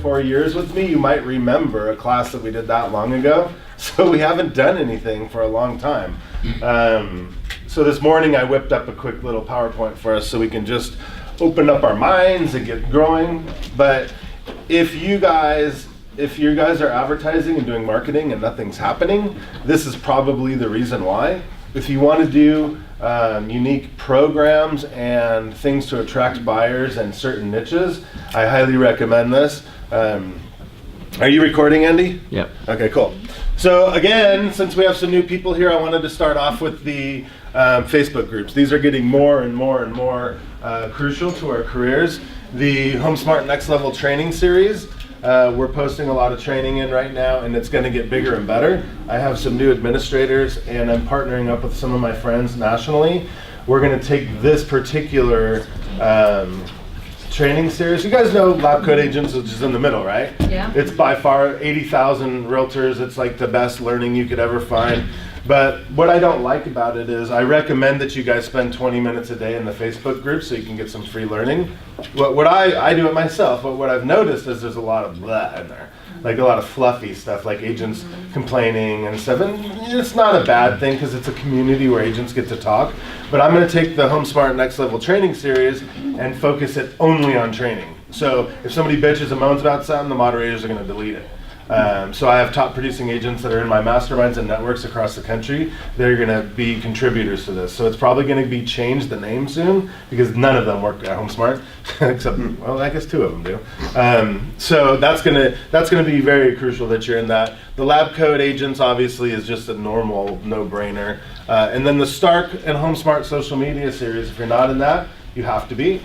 4 years with me, you might remember a class that we did that long ago. So we haven't done anything for a long time. So this morning I whipped up a quick little PowerPoint for us so we can just open up our minds and get growing. But if you guys are advertising and doing marketing and nothing's happening, this is probably the reason why. If you want to do unique programs and things to attract buyers and certain niches, I highly recommend this. Are you recording, Andy? Yep. Okay, cool. So again, since we have some new people here, I wanted to start off with the Facebook groups. These are getting more and more and more crucial to our careers. The HomeSmart Next Level training series, we're posting a lot of training in right now, and it's going to get bigger and better. I have some new administrators, and I'm partnering up with some of my friends nationally. We're going to take this particular training series. You guys know Lab Coat Agents, which is in the middle, right? Yeah. It's by far 80,000 realtors. It's like the best learning you could ever find. But what I don't like about it is I recommend that you guys spend 20 minutes a day in the Facebook group so you can get some free learning. What I do it myself, but what I've noticed is there's a lot of blah in there. Like a lot of fluffy stuff, like agents complaining and stuff. And it's not a bad thing because it's a community where agents get to talk. But I'm going to take the HomeSmart Next Level training series and focus it only on training. So if somebody bitches and moans about something, the moderators are going to delete it. So I have top producing agents that are in my masterminds and networks across the country. They're going to be contributors to this. So it's probably going to be changed the name soon because none of them work at HomeSmart, except, well, I guess 2 of them do. So that's going to be very crucial that you're in that. The Lab Coat Agents obviously is just a normal no-brainer. And then the Stark and HomeSmart social media series, if you're not in that, you have to be.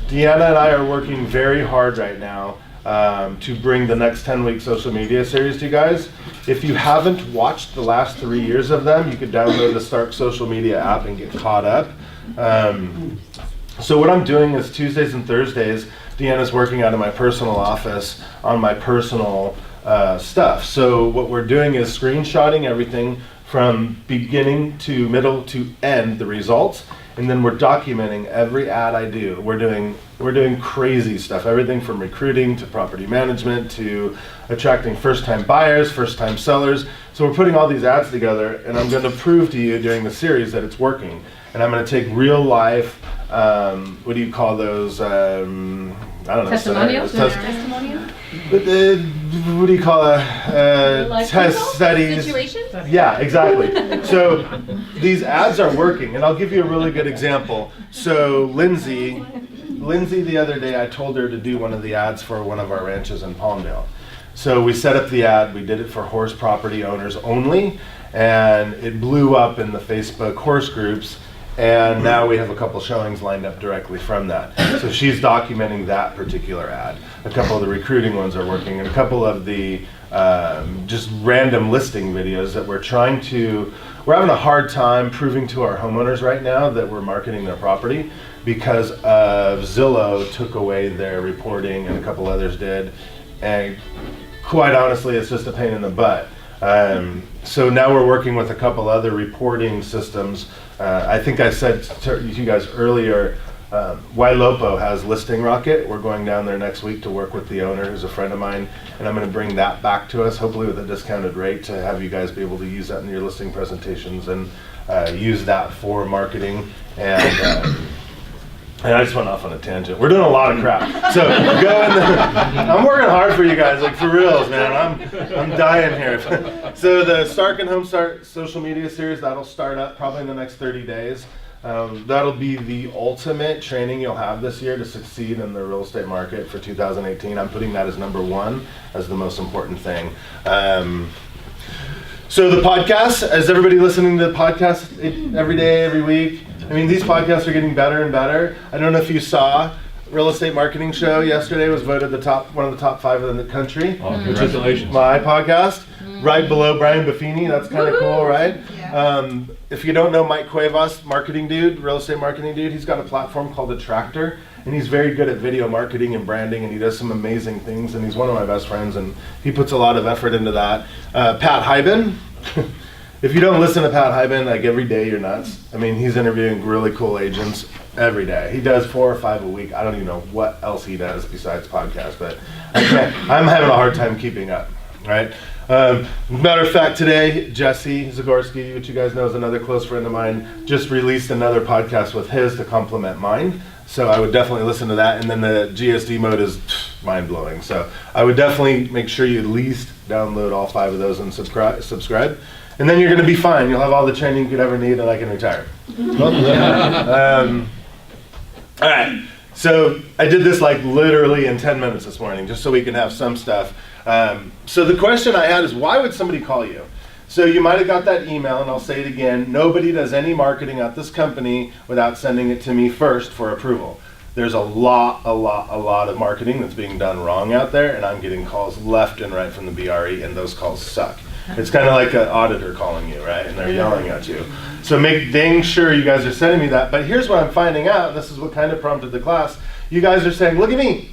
Deanna and I are working very hard right now to bring the next 10-week social media series to you guys. If you haven't watched the last 3 years of them, you could download the Stark social media app and get caught up. So what I'm doing is Tuesdays and Thursdays, Deanna's working out of my personal office on my personal stuff. So what we're doing is screenshotting everything from beginning to middle to end, the results, and then we're documenting every ad I do. We're doing crazy stuff, everything from recruiting to property management to attracting first-time buyers, first-time sellers. So we're putting all these ads together, and I'm going to prove to you during the series that it's working. And I'm going to take real life, what do you call those? I don't know. Testimonials? Testimonial? What do you call it? Test studies. Situations? Yeah, exactly. So these ads are working, and I'll give you a really good example. So Lindsay the other day, I told her to do one of the ads for one of our ranches in Palmdale. So we set up the ad, we did it for horse property owners only, and it blew up in the Facebook horse groups. And now we have a couple showings lined up directly from that. So she's documenting that particular ad. A couple of the recruiting ones are working, and a couple of the just random listing videos that we're having a hard time proving to our homeowners right now that we're marketing their property because of Zillow took away their reporting and a couple others did. And quite honestly, it's just a pain in the butt. So now we're working with a couple other reporting systems. I think I said to you guys earlier, Wailopo has Listing Rocket. We're going down there next week to work with the owner, who's a friend of mine, and I'm going to bring that back to us, hopefully with a discounted rate, to have you guys be able to use that in your listing presentations and use that for marketing. And I just went off on a tangent. We're doing a lot of crap. So go in there. I'm working hard for you guys, like for reals, man. I'm dying here. So the Stark and HomeStart social media series, that'll start up probably in the next 30 days. That'll be the ultimate training you'll have this year to succeed in the real estate market for 2018. I'm putting that as number 1, as the most important thing. So the podcast, is everybody listening to the podcast every day, every week? I mean, these podcasts are getting better and better. I don't know if you saw Real Estate Marketing Show yesterday was voted one of the top 5 in the country. Oh, congratulations. My podcast, right below Brian Buffini. That's kind of cool, right? Yeah. If you don't know Mike Cuevas, marketing dude, real estate marketing dude, he's got a platform called Attractor, and he's very good at video marketing and branding, and he does some amazing things, and he's one of my best friends, and he puts a lot of effort into that. Pat Hyben, if you don't listen to Pat Hyben, like every day you're nuts. I mean, he's interviewing really cool agents every day. He does 4 or 5 a week. I don't even know what else he does besides podcasts, but I'm having a hard time keeping up, right? Matter of fact, today, Jesse Zagorski, which you guys know is another close friend of mine, just released another podcast with his to complement mine. So I would definitely listen to that. And then the GSD mode is mind-blowing. So I would definitely make sure you at least download all 5 of those and subscribe. And then you're going to be fine. You'll have all the training you could ever need, and I can retire. All right. So I did this like literally in 10 minutes this morning, just so we can have some stuff. So the question I had is, why would somebody call you? So you might have got that email, and I'll say it again. Nobody does any marketing at this company without sending it to me first for approval. There's a lot of marketing that's being done wrong out there, and I'm getting calls left and right from the BRE, and those calls suck. It's kind of like an auditor calling you, right? And they're yelling at you. So make dang sure you guys are sending me that. But here's what I'm finding out, and this is what kind of prompted the class. You guys are saying, look at me.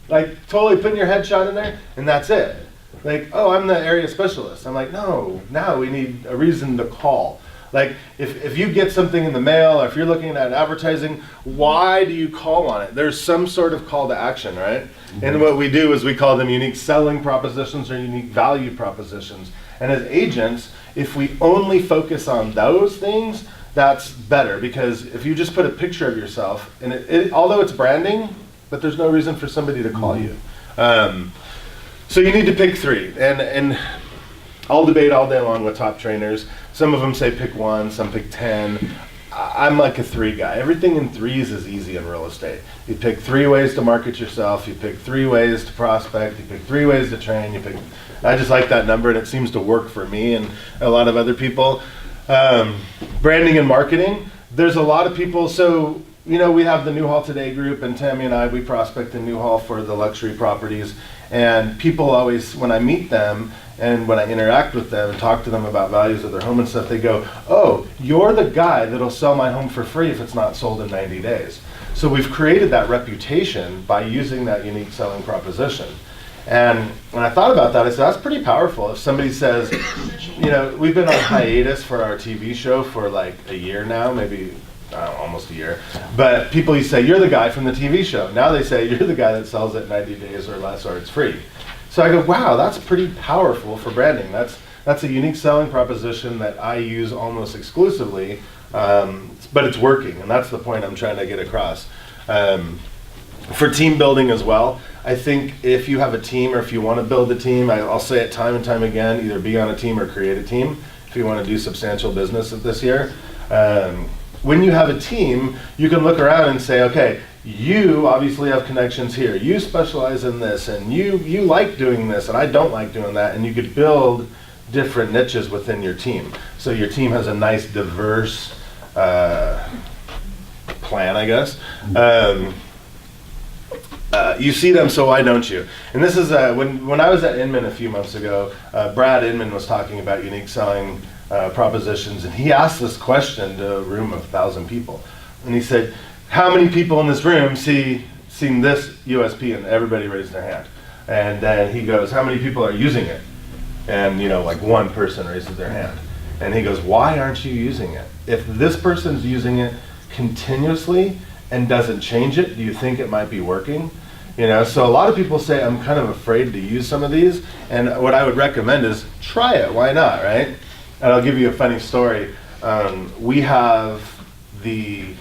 Like, totally putting your headshot in there, and that's it. Like, oh, I'm the area specialist. I'm like, no, now we need a reason to call. Like, if you get something in the mail, or if you're looking at advertising, why do you call on it? There's some sort of call to action, right? Mm-hmm. And what we do is we call them unique selling propositions or unique value propositions. And as agents, if we only focus on those things, that's better. Because if you just put a picture of yourself, and although it's branding, but there's no reason for somebody to call you. So you need to pick 3. And I'll debate all day long with top trainers. Some of them say pick 1, some pick 10. I'm like a 3 guy. Everything in 3s is easy in real estate. You pick 3 ways to market yourself. You pick 3 ways to prospect. You pick 3 ways to train. I just like that number, and it seems to work for me and a lot of other people. Branding and marketing. There's a lot of people. So, you know, we have the Newhall Today group, and Tammy and I, we prospect in Newhall for the luxury properties. And people always, when I meet them and when I interact with them and talk to them about values of their home and stuff, they go, oh, you're the guy that'll sell my home for free if it's not sold in 90 days. So we've created that reputation by using that unique selling proposition. And when I thought about that, I said, that's pretty powerful. If somebody says, you know, we've been on hiatus for our TV show for like a year now, maybe almost a year. But people used to say, you're the guy from the TV show. Now they say, you're the guy that sells it 90 days or less, or it's free. So I go, wow, that's pretty powerful for branding. That's a unique selling proposition that I use almost exclusively, but it's working, and that's the point I'm trying to get across. For team building as well, I think if you have a team, or if you want to build a team, I'll say it time and time again, either be on a team or create a team if you want to do substantial business this year. When you have a team, you can look around and say, okay, you obviously have connections here. You specialize in this, and you like doing this, and I don't like doing that. And you could build different niches within your team. So your team has a nice, diverse plan, I guess. You see them, so why don't you? And this is, when I was at Inman a few months ago, Brad Inman was talking about unique selling propositions, and he asked this question to a room of 1,000 people, and he said, how many people in this room seen this USP? And everybody raised their hand. And then he goes, how many people are using it? And you know, like 1 person raises their hand, and he goes, why aren't you using it? If this person's using it continuously and doesn't change it, do you think it might be working? You know, so a lot of people say, I'm kind of afraid to use some of these, and what I would recommend is try it. Why not, right? And I'll give you a funny story. We have the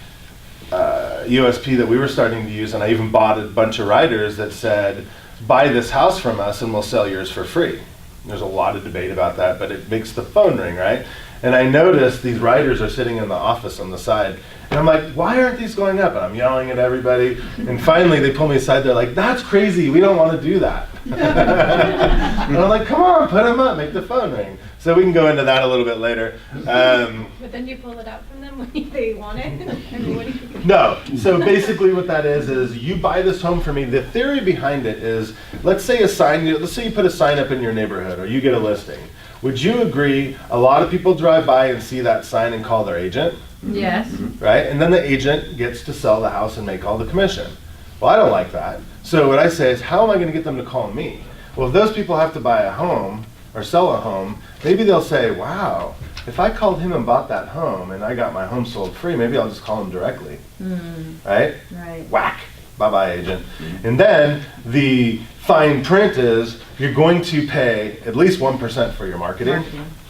USP that we were starting to use, and I even bought a bunch of riders that said, buy this house from us and we'll sell yours for free. There's a lot of debate about that, but it makes the phone ring, right? And I noticed these riders are sitting in the office on the side, and I'm like, why aren't these going up? And I'm yelling at everybody, and finally they pull me aside, they're like, that's crazy, we don't want to do that. And I'm like, come on, put them up, make the phone ring. So we can go into that a little bit later. But then you pull it out from them when they want it? I mean, what do you think? No, so basically what that is you buy this home for me. The theory behind it is, let's say you put a sign up in your neighborhood, or you get a listing. Would you agree a lot of people drive by and see that sign and call their agent? Yes. Right? And then the agent gets to sell the house and make all the commission. Well, I don't like that. So what I say is, how am I going to get them to call me? Well, if those people have to buy a home, or sell a home, maybe they'll say, wow, if I called him and bought that home and I got my home sold free, maybe I'll just call him directly, right? Right. Whack, bye-bye agent. And then the fine print is you're going to pay at least 1% for your marketing,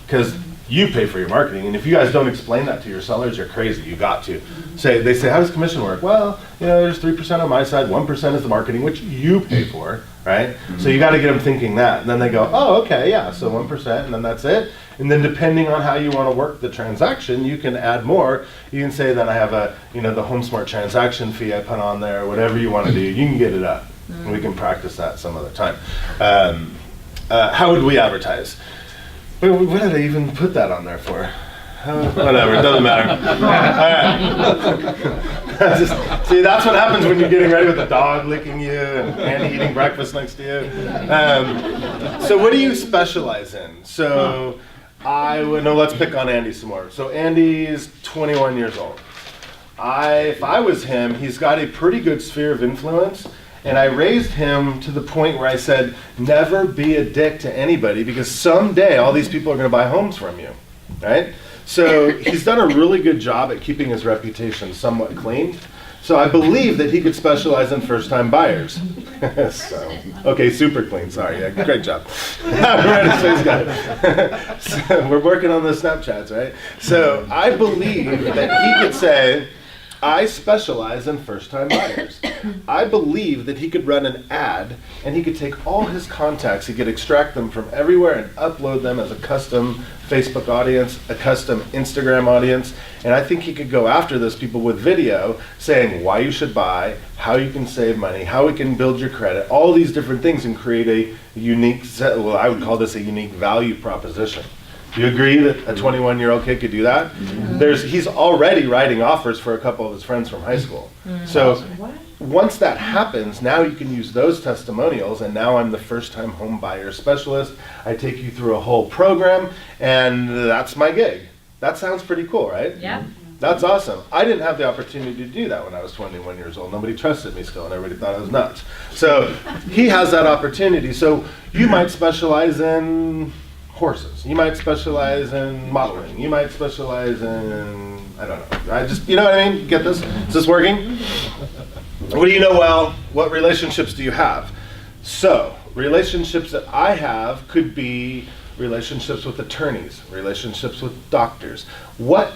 because you pay for your marketing. And if you guys don't explain that to your sellers, you're crazy. You got to. They say, how does commission work? Well, there's 3% on my side, 1% is the marketing, which you pay for, right? So you got to get them thinking that. And then they go, oh, okay, yeah, so 1%, and then that's it. And then depending on how you want to work the transaction, you can add more. You can say that I have the HomeSmart transaction fee I put on there, whatever you want to do, you can get it up. And we can practice that some other time. How would we advertise? What did I even put that on there for? Whatever, it doesn't matter. All right. See, that's what happens when you're getting ready with the dog licking you and Andy eating breakfast next to you. So what do you specialize in? So let's pick on Andy some more. So Andy's 21 years old. If I was him, he's got a pretty good sphere of influence. And I raised him to the point where I said, never be a dick to anybody, because someday all these people are going to buy homes from you, right? So he's done a really good job at keeping his reputation somewhat clean. So I believe that he could specialize in first-time buyers. Okay, super clean, sorry, yeah, great job. So we're working on the Snapchats, right? So I believe that he could say, I specialize in first-time buyers. I believe that he could run an ad and he could take all his contacts, he could extract them from everywhere and upload them as a custom Facebook audience, a custom Instagram audience, and I think he could go after those people with video saying why you should buy, how you can save money, how we can build your credit, all these different things, and create a unique, I would call this a unique value proposition. Do you agree that a 21-year-old kid could do that? He's already writing offers for a couple of his friends from high school. So once that happens, now you can use those testimonials, and now I'm the first-time home buyer specialist. I take you through a whole program, and that's my gig. That sounds pretty cool, right? Yeah. That's awesome. I didn't have the opportunity to do that when I was 21 years old. Nobody trusted me still, and everybody thought I was nuts. So he has that opportunity. So you might specialize in horses. You might specialize in modeling. You might specialize in, I don't know. You know what I mean? Get this? Is this working? What do you know well? What relationships do you have? So, relationships that I have could be relationships with attorneys, relationships with doctors. What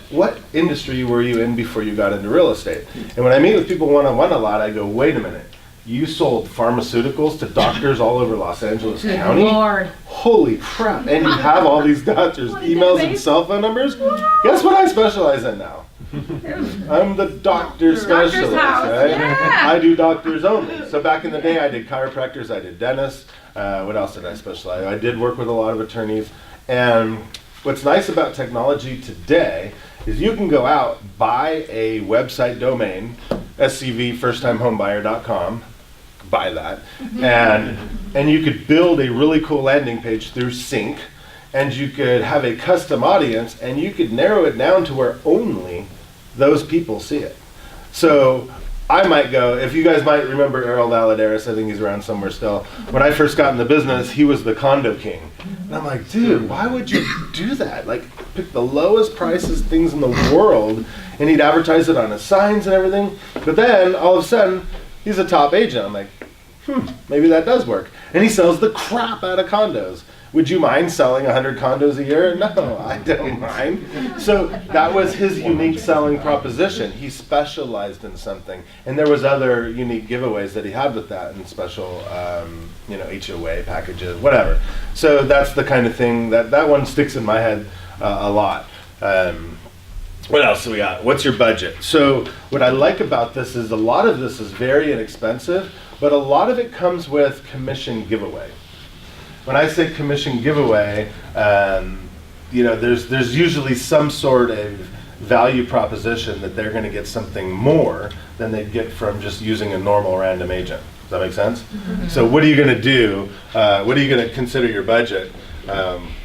industry were you in before you got into real estate? And when I meet with people one-on-one a lot, I go, wait a minute. You sold pharmaceuticals to doctors all over Los Angeles County? Lord. Holy crap. And you have all these doctors' emails and cell phone numbers? Guess what I specialize in now? I'm the doctor specialist, right? Yeah. I do doctors only. So back in the day, I did chiropractors, I did dentists. What else did I specialize? I did work with a lot of attorneys. And what's nice about technology today is you can go out, buy a website domain, scvfirsttimehomebuyer.com, buy that, and you could build a really cool landing page through Sync, and you could have a custom audience, and you could narrow it down to where only those people see it. So I might go, if you guys might remember Errol Valadares, I think he's around somewhere still. When I first got in the business, he was the condo king. And I'm like, dude, why would you do that? Like, pick the lowest prices things in the world, and he'd advertise it on his signs and everything. But then, all of a sudden, he's a top agent. I'm like, maybe that does work. And he sells the crap out of condos. Would you mind selling 100 condos a year? No, I don't mind. So that was his unique selling proposition. He specialized in something. And there was other unique giveaways that he had with that, and special HOA packages, whatever. So that's the kind of thing, that one sticks in my head a lot. What else do we got? What's your budget? So what I like about this is a lot of this is very inexpensive, but a lot of it comes with commission giveaway. When I say commission giveaway, there's usually some sort of value proposition that they're going to get something more than they'd get from just using a normal random agent. Does that make sense? Mm-hmm. So what are you going to do? What are you going to consider your budget?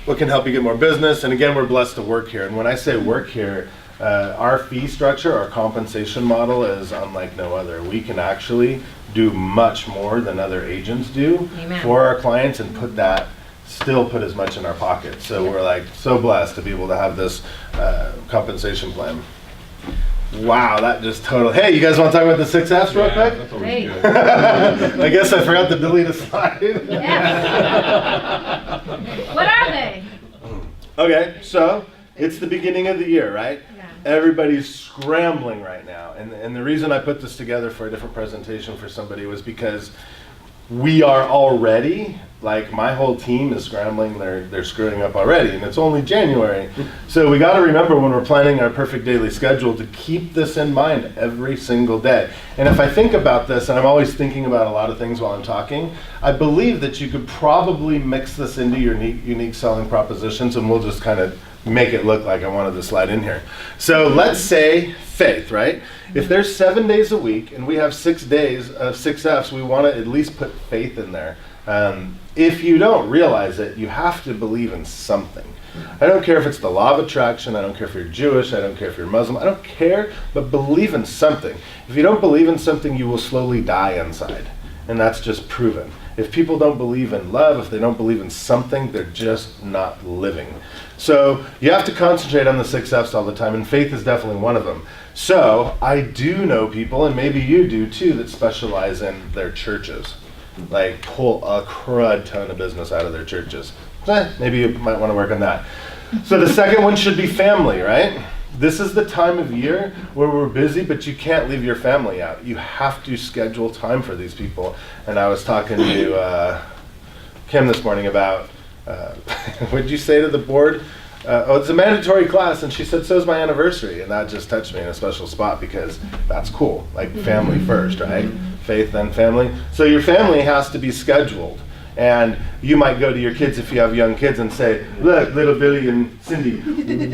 What can help you get more business? And again, we're blessed to work here. And when I say work here, our fee structure, our compensation model is unlike no other. We can actually do much more than other agents do. Amen. For our clients and put that still put as much in our pocket. So we're like so blessed to be able to have this compensation plan. Wow, that just totally. Hey, you guys want to talk about the 6 F's real quick? That's always good. I guess I forgot to delete a slide. Yeah. What are they? Okay, so it's the beginning of the year, right? Yeah. Everybody's scrambling right now. And the reason I put this together for a different presentation for somebody was because we are already, like my whole team is scrambling, they're screwing up already, and it's only January. So we got to remember when we're planning our perfect daily schedule to keep this in mind every single day. And if I think about this, and I'm always thinking about a lot of things while I'm talking, I believe that you could probably mix this into your unique selling propositions, and we'll just kind of make it look like I wanted the slide in here. So let's say faith, right? If there's 7 days a week and we have 6 days of 6 F's, we want to at least put faith in there. If you don't realize it, you have to believe in something. I don't care if it's the law of attraction, I don't care if you're Jewish, I don't care if you're Muslim, I don't care, but believe in something. If you don't believe in something, you will slowly die inside. And that's just proven. If people don't believe in love, if they don't believe in something, they're just not living. So you have to concentrate on the 6 F's all the time, and faith is definitely one of them. So I do know people, and maybe you do too, that specialize in their churches. Like pull a crud ton of business out of their churches. Maybe you might want to work on that. So the second one should be family, right? This is the time of year where we're busy, but you can't leave your family out. You have to schedule time for these people. And I was talking to Kim this morning about, what did you say to the board? Oh, it's a mandatory class, and she said, so's my anniversary. And that just touched me in a special spot because that's cool. Like family first, right? Faith, then family. So your family has to be scheduled. And you might go to your kids if you have young kids and say, look, little Billy and Cindy,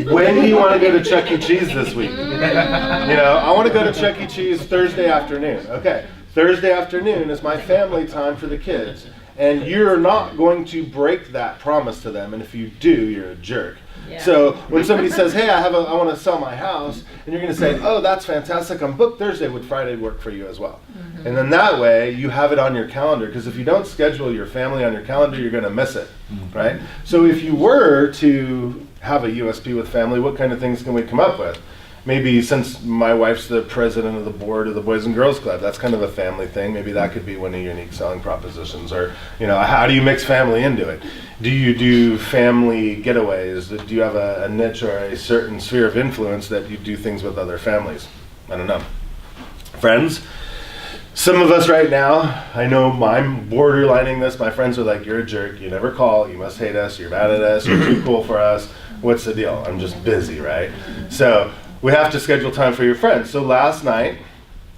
when do you want to go to Chuck E. Cheese this week? I want to go to Chuck E. Cheese Thursday afternoon. Okay, Thursday afternoon is my family time for the kids. And you're not going to break that promise to them. And if you do, you're a jerk. Yeah. So when somebody says, hey, I want to sell my house, and you're going to say, oh, that's fantastic, I'm booked Thursday, would Friday work for you as well? Mm-hmm. And then that way, you have it on your calendar, because if you don't schedule your family on your calendar, you're going to miss it, right? So if you were to have a USP with family, what kind of things can we come up with? Maybe since my wife's the president of the board of the Boys and Girls Club, that's kind of a family thing. Maybe that could be one of your unique selling propositions. Or, how do you mix family into it? Do you do family getaways? Do you have a niche or a certain sphere of influence that you do things with other families? I don't know. Friends? Some of us right now, I know I'm borderlining this. My friends are like, you're a jerk. You never call. You must hate us. You're bad at us. You're too cool for us. What's the deal? I'm just busy, right? So we have to schedule time for your friends. So last night,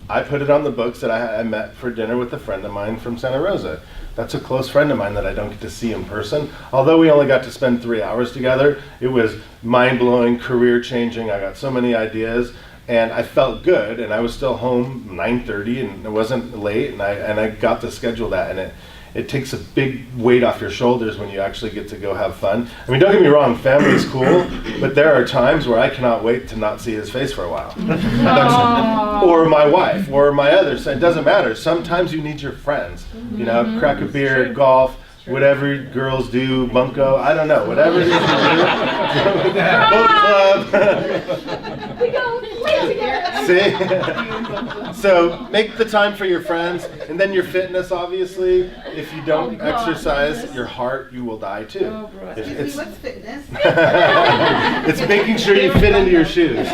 I put it on the books that I met for dinner with a friend of mine from Santa Rosa. That's a close friend of mine that I don't get to see in person. Although we only got to spend 3 hours together, it was mind-blowing, career-changing. I got so many ideas, and I felt good, and I was still home 9:30, and it wasn't late, and I got to schedule that, and it takes a big weight off your shoulders when you actually get to go have fun. I mean, don't get me wrong, family is cool, but there are times where I cannot wait to not see his face for a while. Or my wife, or my others. It doesn't matter. Sometimes you need your friends. Crack a beer, golf, whatever girls do, bunko, I don't know, whatever it is you do. Boat club. We go play together. See? So make the time for your friends, and then your fitness, obviously. If you don't exercise your heart, you will die too. What's fitness? It's making sure you fit into your shoes.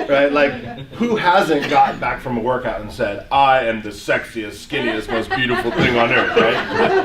Right? Like, who hasn't gotten back from a workout and said, I am the sexiest, skinniest, most beautiful thing on earth, right?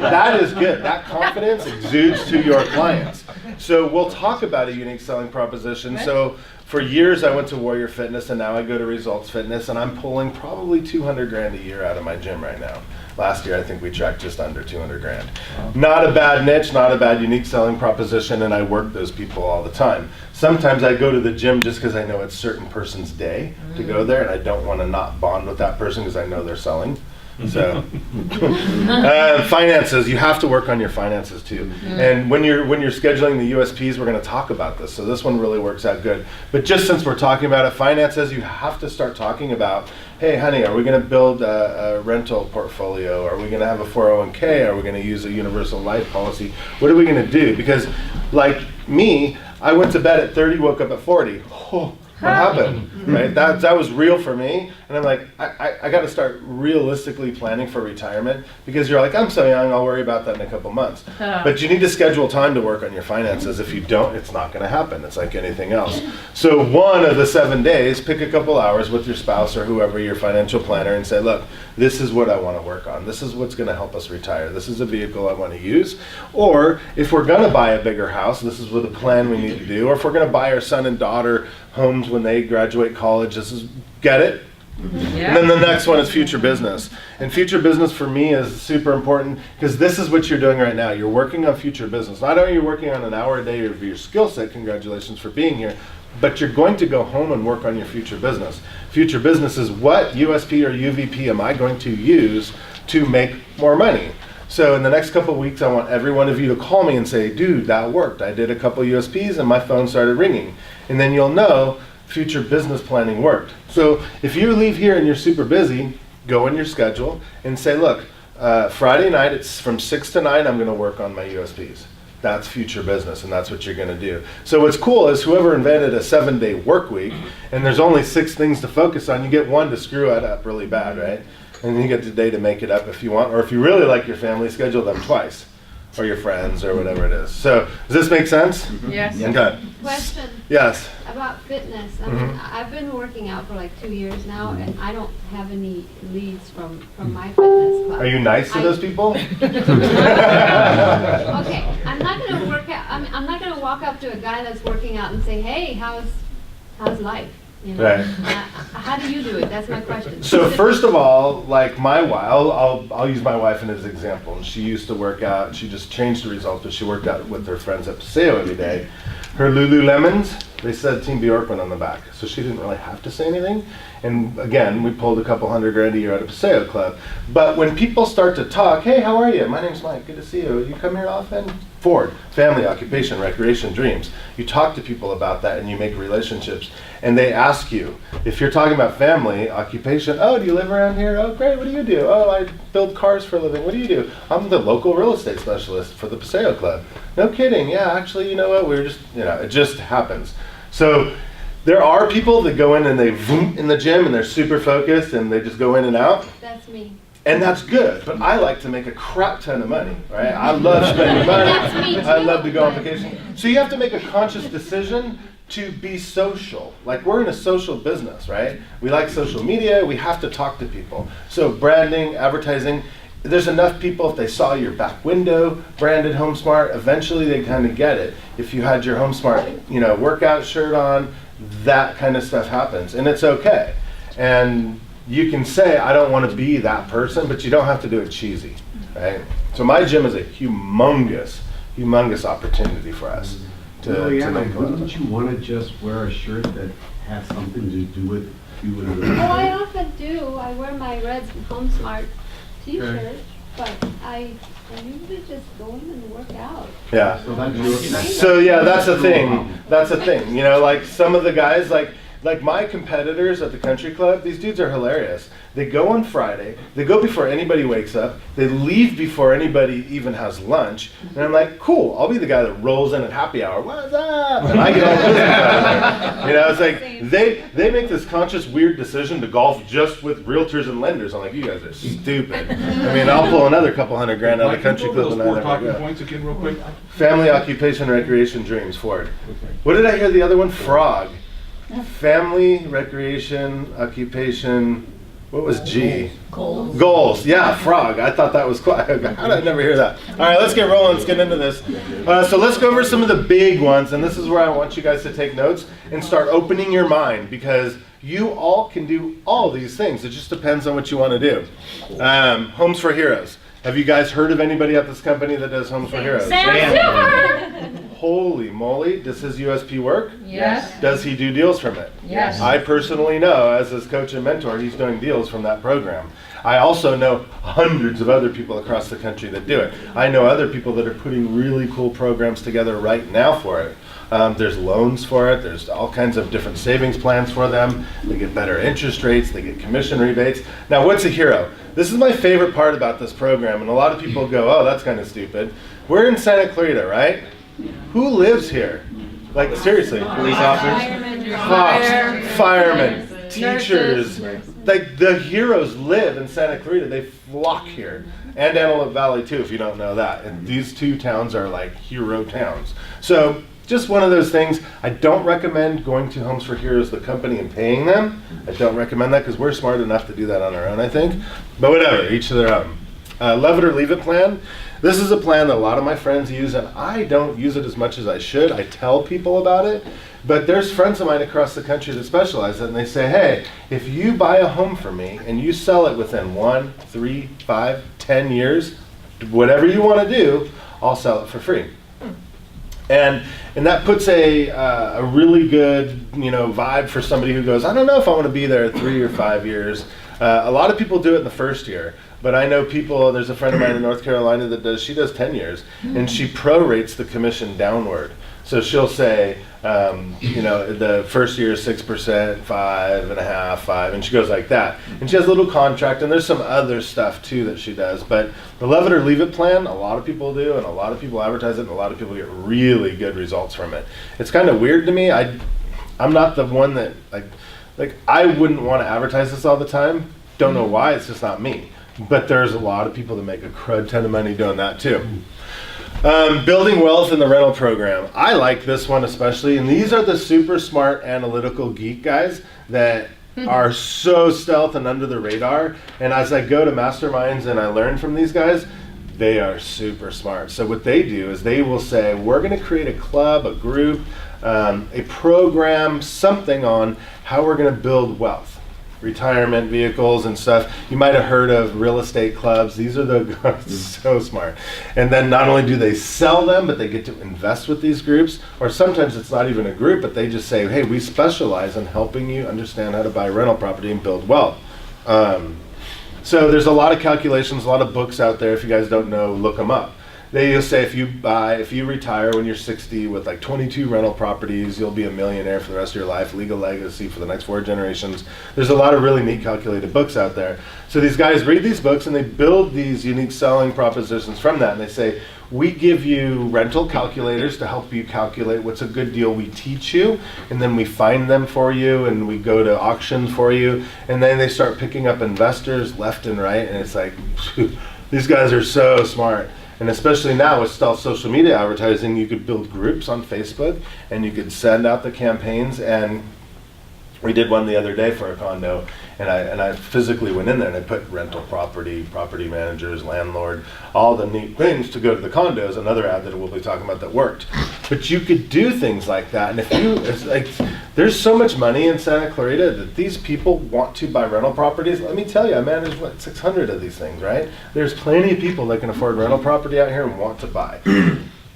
That is good. That confidence exudes to your clients. So we'll talk about a unique selling proposition. So for years I went to Warrior Fitness, and now I go to Results Fitness, and I'm pulling probably $200,000 a year out of my gym right now. Last year I think we tracked just under $200,000. Wow. Not a bad niche, not a bad unique selling proposition, and I work those people all the time. Sometimes I go to the gym just because I know it's a certain person's day to go there, and I don't want to not bond with that person because I know they're selling. So finances, you have to work on your finances too. And when you're scheduling the USPs, we're going to talk about this. So this one really works out good. But just since we're talking about it, finances, you have to start talking about, hey honey, are we going to build a rental portfolio? Are we going to have a 401k? Are we going to use a universal life policy? What are we going to do? Because like me, I went to bed at 30, woke up at 40. Oh, what happened? Right? That was real for me. And I'm like, I got to start realistically planning for retirement, because you're like, I'm so young, I'll worry about that in a couple months. But you need to schedule time to work on your finances. If you don't, it's not going to happen. It's like anything else. So one of the 7 days, pick a couple hours with your spouse or whoever, your financial planner, and say, look, this is what I want to work on. This is what's going to help us retire. This is a vehicle I want to use. Or if we're going to buy a bigger house, this is what the plan we need to do. Or if we're going to buy our son and daughter homes when they graduate college, this is, get it? And then the next one is future business. And future business for me is super important, because this is what you're doing right now. You're working on future business. Not only are you working on an hour a day of your skill set, congratulations for being here, but you're going to go home and work on your future business. Future business is what USP or UVP am I going to use to make more money? So in the next couple of weeks, I want every one of you to call me and say, dude, that worked. I did a couple USPs and my phone started ringing. And then you'll know future business planning worked. So if you leave here and you're super busy, go in your schedule and say, look, Friday night, it's from 6 to 9, I'm going to work on my USPs. That's future business, and that's what you're going to do. So what's cool is whoever invented a 7-day work week, and there's only 6 things to focus on, you get one to screw it up really bad, right? And then you get the day to make it up if you want, or if you really like your family, schedule them twice, or your friends, or whatever it is. So does this make sense? Yes. Okay. Question Yes. about fitness. I mean, I've been working out for like 2 years now, and I don't have any leads from my fitness club. Are you nice to those people? Okay, I'm not going to work out. I'm not going to walk up to a guy that's working out and say, "Hey, how's life?" You know? Right. How do you do it? That's my question. So first of all, like my wife, I'll use my wife as an example. And she used to work out. She just changed the results, but she worked out with her friends at Paseo every day. Her Lululemons, they said Team Bjorkman on the back, so she didn't really have to say anything. And again, we pulled a couple $100,000 a year out of Paseo Club. But when people start to talk, hey, how are you? My name's Mike. Good to see you. You come here often? Ford, family, occupation, recreation, dreams. You talk to people about that and you make relationships. And they ask you, if you're talking about family, occupation, oh, do you live around here? Oh, great, what do you do? Oh, I build cars for a living. What do you do? I'm the local real estate specialist for the Paseo Club. No kidding, yeah, actually, you know what, we're just, it just happens. So there are people that go in and they voom in the gym and they're super focused and they just go in and out. That's me. And that's good, but I like to make a crap ton of money, right? I love spending money. That's me too. I love to go on vacation. So you have to make a conscious decision to be social. Like, we're in a social business, right? We like social media, we have to talk to people. So branding, advertising, there's enough people, if they saw your back window, branded HomeSmart, eventually they kind of get it. If you had your HomeSmart, workout shirt on, that kind of stuff happens, and it's okay. And you can say, I don't want to be that person, but you don't have to do it cheesy, right? So my gym is a humongous opportunity for us to make wouldn't you want to just wear a shirt that has something to do with you and Oh, I often do. I wear my red HomeSmart t-shirt, but I usually just go in and work out. Yeah. So that's your, So yeah, that's the thing. That's the thing. Like some of the guys, like my competitors at the country club, these dudes are hilarious. They go on Friday, they go before anybody wakes up, they leave before anybody even has lunch, and I'm like, cool, I'll be the guy that rolls in at happy hour, what's up? And I get all the business out of it. It's like, they make this conscious weird decision to golf just with realtors and lenders. I'm like, you guys are stupid. I'll pull another couple $100,000 out of the country club and I never talking go. points again real quick. Family, occupation, recreation, dreams, Ford. What did I hear the other one? Frog. Family, recreation, occupation, what was G? Goals. Goals, yeah, frog. I thought that was cool. How did I never hear that? All right, let's get rolling. Let's get into this. So let's go over some of the big ones, and this is where I want you guys to take notes and start opening your mind, because you all can do all these things. It just depends on what you want to do. Homes for Heroes. Have you guys heard of anybody at this company that does Homes for Heroes? Sam Silver! Holy moly, does his USP work? Yes. Does he do deals from it? Yes. I personally know, as his coach and mentor, he's doing deals from that program. I also know hundreds of other people across the country that do it. I know other people that are putting really cool programs together right now for it. There's loans for it. There's all kinds of different savings plans for them. They get better interest rates. They get commission rebates. Now, what's a hero? This is my favorite part about this program, and a lot of people go, oh, that's kind of stupid. We're in Santa Clarita, right? Who lives here? Like, seriously. Police officers. Cops, firemen, teachers. Like, the heroes live in Santa Clarita. They flock here. And Antelope Valley, too, if you don't know that. And these two towns are like hero towns. So, just one of those things. I don't recommend going to Homes for Heroes, the company, and paying them. I don't recommend that because we're smart enough to do that on our own, I think. But whatever, each to their own. Love it or leave it plan. This is a plan that a lot of my friends use, and I don't use it as much as I should. I tell people about it, but there's friends of mine across the country that specialize in it, and they say, hey, if you buy a home from me and you sell it within 1, 3, 5, 10 years, whatever you want to do, I'll sell it for free. And that puts a really good vibe for somebody who goes, I don't know if I want to be there 3 or 5 years. A lot of people do it in the first year, but I know people, there's a friend of mine in North Carolina that she does 10 years, and she prorates the commission downward. So she'll say, the first year is 6%, 5.5%, 5%, and she goes like that. And she has a little contract, and there's some other stuff too that she does. But the love it or leave it plan, a lot of people do, and a lot of people advertise it, and a lot of people get really good results from it. It's kind of weird to me. I'm not the one that, like I wouldn't want to advertise this all the time. Don't know why, it's just not me. But there's a lot of people that make a crud ton of money doing that too. Building wealth in the rental program. I like this one especially, and these are the super smart analytical geek guys that are so stealth and under the radar. And as I go to masterminds and I learn from these guys, they are super smart. So what they do is they will say, we're going to create a club, a group, a program, something on how we're going to build wealth. Retirement vehicles and stuff. You might have heard of real estate clubs. These are the so smart. And then not only do they sell them, but they get to invest with these groups. Or sometimes it's not even a group, but they just say, hey, we specialize in helping you understand how to buy rental property and build wealth. So there's a lot of calculations, a lot of books out there. If you guys don't know, look them up. They just say if you retire when you're 60 with like 22 rental properties, you'll be a millionaire for the rest of your life, legal legacy for the next 4 generations. There's a lot of really neat calculated books out there. So these guys read these books and they build these unique selling propositions from that. And they say, we give you rental calculators to help you calculate what's a good deal. We teach you, and then we find them for you, and we go to auctions for you. And then they start picking up investors left and right. And it's like, these guys are so smart. And especially now with stealth social media advertising, you could build groups on Facebook and you could send out the campaigns. And we did one the other day for a condo, and I physically went in there and I put rental property, property managers, landlord, all the neat things to go to the condos, another ad that we'll be talking about that worked. But you could do things like that. And it's like, there's so much money in Santa Clarita that these people want to buy rental properties. Let me tell you, I manage 600 of these things, right? There's plenty of people that can afford rental property out here and want to buy.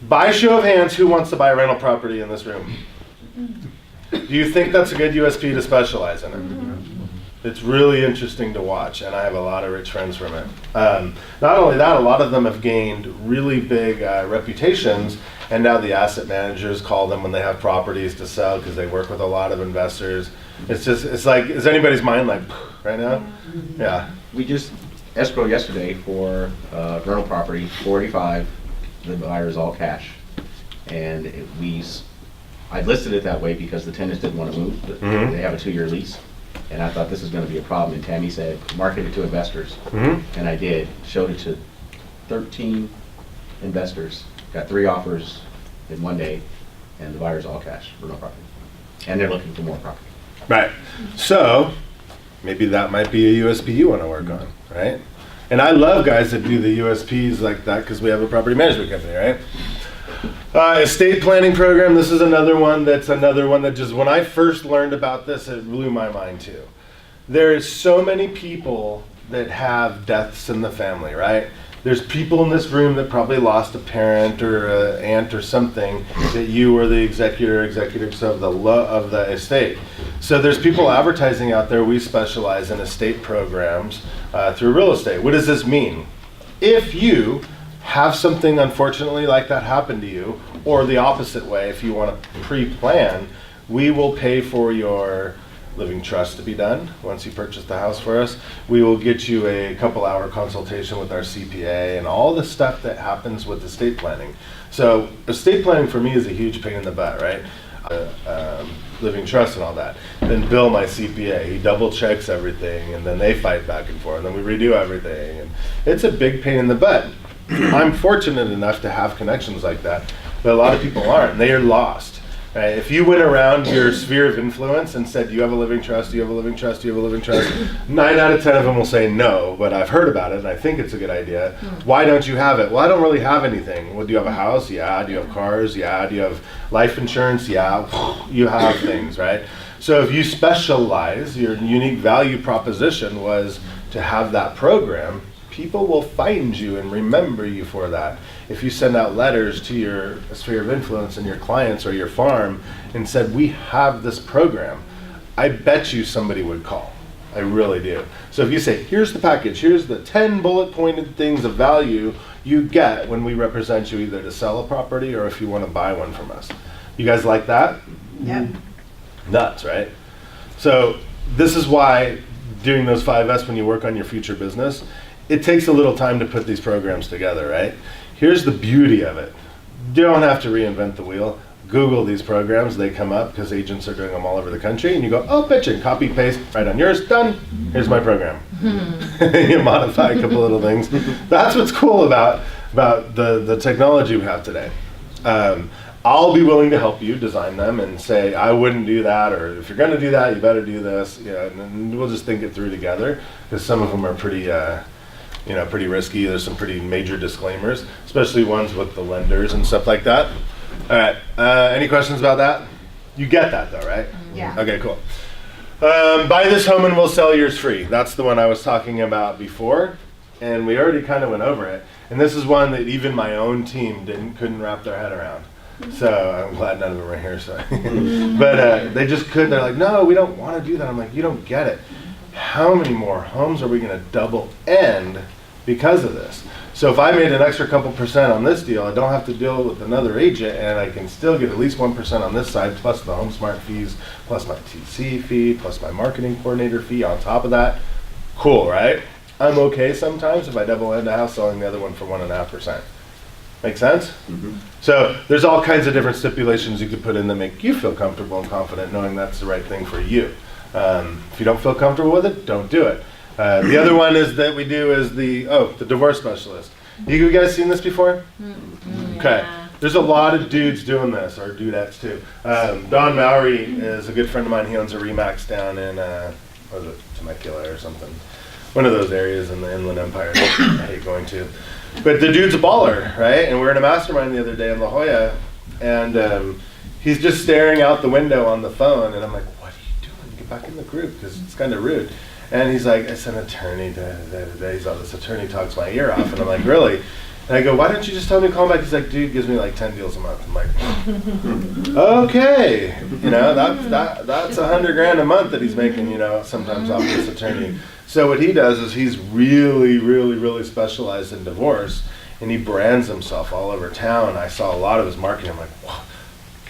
By show of hands, who wants to buy rental property in this room? Do you think that's a good USP to specialize in it? It's really interesting to watch, and I have a lot of rich friends from it. Not only that, a lot of them have gained really big reputations, and now the asset managers call them when they have properties to sell because they work with a lot of investors. It's like, is anybody's mind like right now? Yeah. We just escrowed yesterday for rental property, 45. The buyer's all cash, and I listed it that way because the tenants didn't want to move. Mm-hmm. They have a 2-year lease, and I thought this was going to be a problem. And Tammy said, market it to investors, and I did. Showed it to 13 investors. Got 3 offers in 1 day, and the buyer's all cash for no property, and they're looking for more property. Right. So maybe that might be a USP you want to work on, right? And I love guys that do the USPs like that because we have a property management company, right? Estate planning program. This is another one that just, when I first learned about this, it blew my mind too. There is so many people that have deaths in the family, right? There's people in this room that probably lost a parent or an aunt or something that you were the executives of the estate. So there's people advertising out there. We specialize in estate programs through real estate. What does this mean? If you have something unfortunately like that happen to you, or the opposite way, if you want to pre-plan, we will pay for your living trust to be done once you purchase the house for us. We will get you a couple-hour consultation with our CPA and all the stuff that happens with estate planning. So estate planning for me is a huge pain in the butt, right? Living trust and all that. Then Bill, my CPA, he double checks everything, and then they fight back and forth, and then we redo everything, and it's a big pain in the butt. I'm fortunate enough to have connections like that, but a lot of people aren't, and they are lost. Right? If you went around your sphere of influence and said, do you have a living trust, do you have a living trust, do you have a living trust, 9 out of 10 of them will say no, but I've heard about it and I think it's a good idea. Why don't you have it? Well, I don't really have anything. Well, do you have a house? Yeah. Do you have cars? Yeah. Do you have life insurance? Yeah. You have things, right? So if you specialize, your unique value proposition was to have that program, people will find you and remember you for that. If you send out letters to your sphere of influence and your clients or your farm and said, we have this program, I bet you somebody would call. I really do. So if you say, here's the package, here's the 10 bullet pointed things of value you get when we represent you either to sell a property or if you want to buy one from us. You guys like that? Yep. Nuts, right? So this is why doing those 5S when you work on your future business, it takes a little time to put these programs together, right? Here's the beauty of it. You don't have to reinvent the wheel. Google these programs, they come up because agents are doing them all over the country, and you go, oh, pitching, copy, paste, right on yours, done. Here's my program. You modify a couple little things. That's what's cool about the technology we have today. I'll be willing to help you design them and say, I wouldn't do that, or if you're going to do that, you better do this. Yeah, and we'll just think it through together, because some of them are pretty pretty risky. There's some pretty major disclaimers, especially ones with the lenders and stuff like that. All right, any questions about that? You get that though, right? Yeah. Okay, cool. Buy this home and we'll sell yours free. That's the one I was talking about before, and we already kind of went over it. And this is one that even my own team couldn't wrap their head around. So I'm glad none of them are here. So, but they just couldn't. They're like, no, we don't want to do that. I'm like, you don't get it. How many more homes are we going to double end because of this? So if I made an extra couple percent on this deal, I don't have to deal with another agent, and I can still get at least 1% on this side, plus the HomeSmart fees, plus my TC fee, plus my marketing coordinator fee on top of that. Cool, right? I'm okay sometimes if I double end a house selling the other one for 1.5%. Make sense? Mm-hmm. So there's all kinds of different stipulations you could put in that make you feel comfortable and confident knowing that's the right thing for you. If you don't feel comfortable with it, don't do it. The other one is that we do is the divorce specialist. You guys seen this before? Mm-hmm. Okay. Yeah. There's a lot of dudes doing this, or dudettes too. Don Mowry is a good friend of mine. He owns a Remax down in, what is it, Temecula or something. One of those areas in the Inland Empire that I hate going to. But the dude's a baller, right? And we were in a mastermind the other day in La Jolla, and he's just staring out the window on the phone, and I'm like, what are you doing? Get back in the group, because it's kind of rude. And he's like, it's an attorney. He's all, this attorney talks my ear off, and I'm like, really? And I go, why don't you just tell me to call him back? He's like, dude gives me like 10 deals a month. I'm like, okay, that's $100,000 a month that he's making, sometimes off this attorney. So what he does is he's really, really, really specialized in divorce, and he brands himself all over town. I saw a lot of his marketing. I'm like, wow.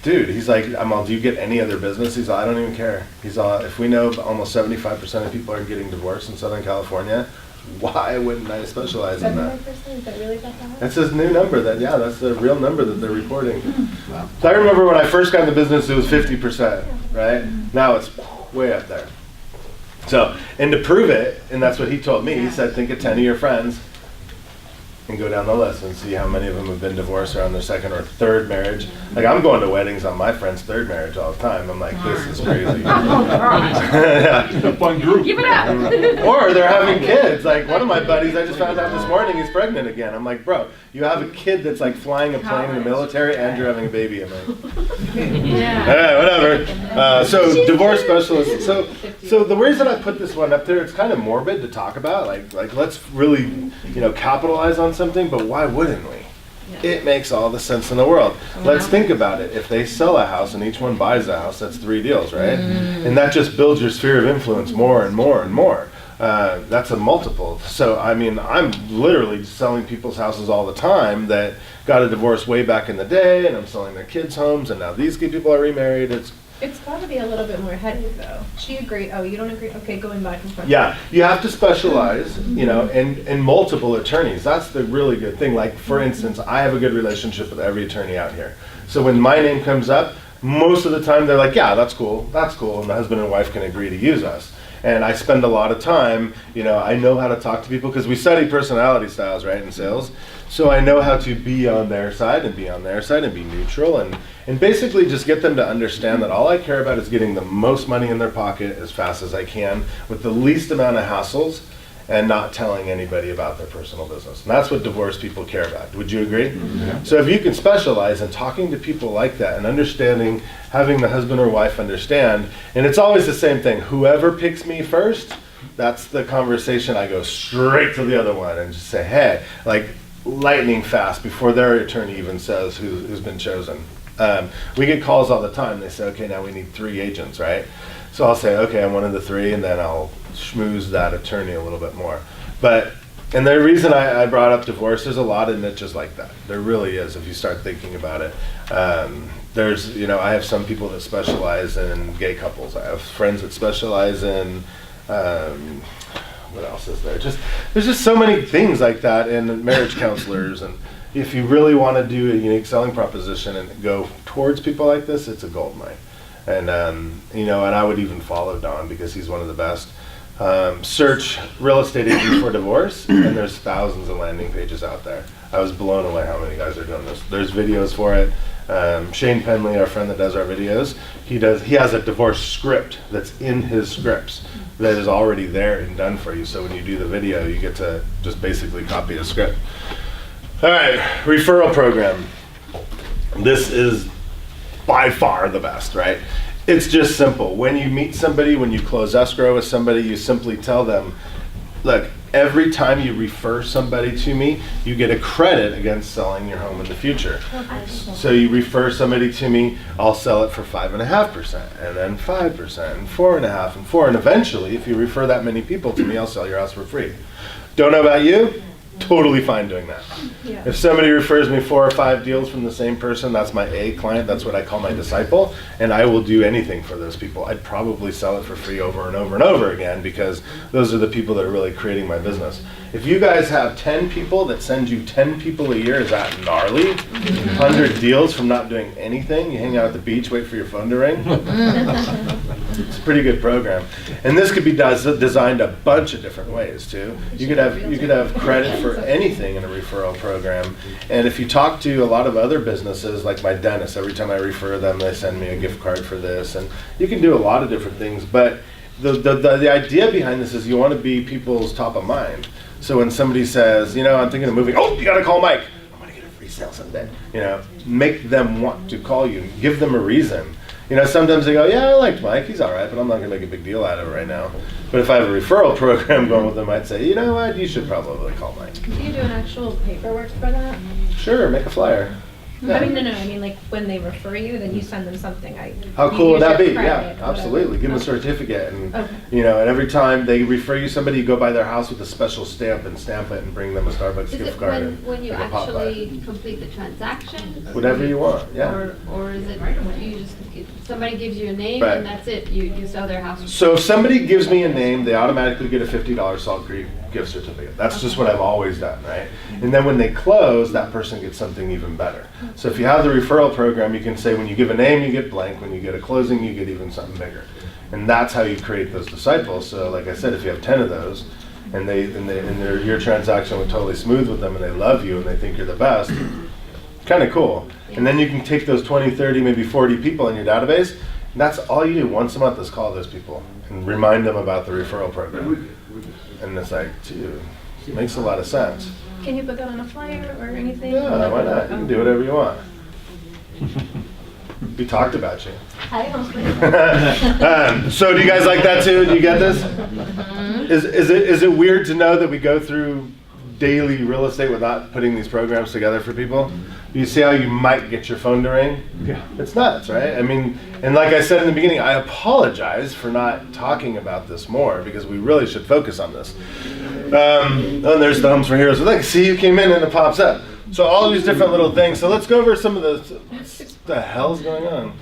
Dude, he's like, do you get any other business? He's like, I don't even care. He's all, if we know almost 75% of people are getting divorced in Southern California, why wouldn't I specialize in that? 75%, is that really that high? That's his new number. That's the real number that they're reporting. Wow. So I remember when I first got in the business, it was 50%, right? Now it's way up there. So, and to prove it, and that's what he told me, he said, think of 10 of your friends and go down the list and see how many of them have been divorced or on their second or third marriage. Like, I'm going to weddings on my friend's third marriage all the time. I'm like, this is crazy. Yeah. It's a fun group. Give it up. Or they're having kids. Like, one of my buddies, I just found out this morning, he's pregnant again. I'm like, bro, you have a kid that's like flying a plane in the military and you're having a baby. I'm like, Yeah. all right, whatever. So divorce specialist. So the reason I put this one up there, it's kind of morbid to talk about. Like let's really, capitalize on something, but why wouldn't we? Yeah. It makes all the sense in the world. Let's think about it. If they sell a house and each one buys a house, that's 3 deals, right? And that just builds your sphere of influence more and more and more. That's a multiple. So, I mean, I'm literally selling people's houses all the time that got a divorce way back in the day, and I'm selling their kids' homes, and now these people are remarried. It's got to be a little bit more heady, though. She agreed. Oh, you don't agree? Okay, going back and forth. Yeah, you have to specialize, in multiple attorneys. That's the really good thing. Like, for instance, I have a good relationship with every attorney out here. So when my name comes up, most of the time they're like, yeah, that's cool, and the husband and wife can agree to use us. And I spend a lot of time, I know how to talk to people because we study personality styles, right, in sales. So I know how to be on their side and be on their side and be neutral and basically just get them to understand that all I care about is getting the most money in their pocket as fast as I can with the least amount of hassles and not telling anybody about their personal business. And that's what divorced people care about. Would you agree? Yeah. So if you can specialize in talking to people like that and understanding, having the husband or wife understand, and it's always the same thing, whoever picks me first, that's the conversation. I go straight to the other one and just say, hey, like lightning fast before their attorney even says who's been chosen. We get calls all the time. They say, okay, now we need 3 agents, right? So I'll say, okay, I'm one of the 3, and then I'll schmooze that attorney a little bit more. And the reason I brought up divorce, there's a lot of niches like that. There really is, if you start thinking about it. There's, I have some people that specialize in gay couples. I have friends that specialize in, what else is there? There's just so many things like that, and marriage counselors. And if you really want to do a unique selling proposition and go towards people like this, it's a gold mine. And, and I would even follow Don because he's one of the best. Search real estate agent for divorce, and there's thousands of landing pages out there. I was blown away how many guys are doing this. There's videos for it. Shane Penley, our friend that does our videos, he has a divorce script that's in his scripts that is already there and done for you. So when you do the video, you get to just basically copy a script. All right, referral program. This is by far the best, right? It's just simple. When you meet somebody, when you close escrow with somebody, you simply tell them, look, every time you refer somebody to me, you get a credit against selling your home in the future. So you refer somebody to me, I'll sell it for 5.5%, and then 5%, and 4.5%, and 4%, and eventually, if you refer that many people to me, I'll sell your house for free. Don't know about you? Totally fine doing that. Yeah. If somebody refers me 4 or 5 deals from the same person, that's my A client, that's what I call my disciple, and I will do anything for those people. I'd probably sell it for free over and over and over again because those are the people that are really creating my business. If you guys have 10 people that send you 10 people a year, is that gnarly? 100 deals from not doing anything, you hang out at the beach, wait for your phone to ring. It's a pretty good program. And this could be designed a bunch of different ways too. You could have credit for anything in a referral program. And if you talk to a lot of other businesses, like my dentist, every time I refer them, they send me a gift card for this. And you can do a lot of different things. But the idea behind this is you want to be people's top of mind. So when somebody says, I'm thinking of moving, oh, you got to call Mike. I'm going to get a free sale someday. Make them want to call you. Give them a reason. Sometimes they go, yeah, I liked Mike, he's all right, but I'm not going to make a big deal out of it right now. But if I have a referral program going with them, I'd say, you know what, you should probably call Mike. Do you do an actual paperwork for that? Sure, make a flyer. I mean, no, I mean, like, when they refer you, then you send them something. How cool would that be? Yeah, credit, absolutely. Give them a Okay. certificate. And, Okay. and every time they refer you somebody, you go by their house with a special stamp and stamp it and bring them a Starbucks Is gift it card. when you like a pop actually complete the transaction? Whatever you want, yeah. Or is it you just, somebody gives you a name Right. and that's it, you sell their house? So if somebody gives me a name, they automatically get a $50 Salt Creek gift certificate. That's just what I've always done, right? And then when they close, that person gets something even better. So if you have the referral program, you can say when you give a name, you get blank. When you get a closing, you get even something bigger. And that's how you create those disciples. So like I said, if you have 10 of those, and your transaction went totally smooth with them, and they love you, and they think you're the best, kind of cool. And then you can take those 20, 30, maybe 40 people in your database, and that's all you do once a month is call those people and remind them about the referral program. And it's like, dude, it makes a lot of sense. Can you put that on a flyer or anything? Yeah, why not? You can do whatever you want. We talked about you. So do you guys like that too? Do you get this? Is it weird to know that we go through daily real estate without putting these programs together for people? You see how you might get your phone to ring? Yeah. It's nuts, right? I mean, and like I said in the beginning, I apologize for not talking about this more because we really should focus on this. And there's the Homes for Heroes. Like, see, you came in and it pops up. So all these different little things. So let's go over some of the hell's going on.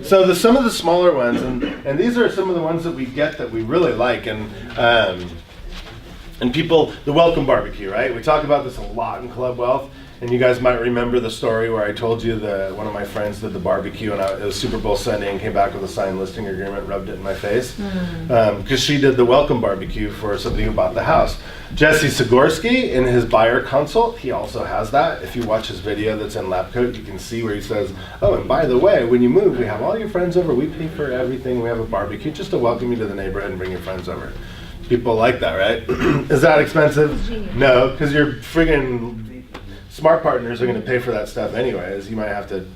So some of the smaller ones, and these are some of the ones that we get that we really like, and people, the welcome barbecue, right? We talk about this a lot in Club Wealth, and you guys might remember the story where I told you that one of my friends did the barbecue, and it was Super Bowl Sunday, and came back with a signed listing agreement, rubbed it in my face, because she did the welcome barbecue for somebody who bought the house. Jesse Sigorski, in his buyer consult, he also has that. If you watch his video that's in Lab Coat, you can see where he says, oh, and by the way, when you move, we have all your friends over, we pay for everything, we have a barbecue just to welcome you to the neighborhood and bring your friends over. People like that, right? Is that expensive? No, because your friggin' smart partners are going to pay for that stuff anyways. You might have to,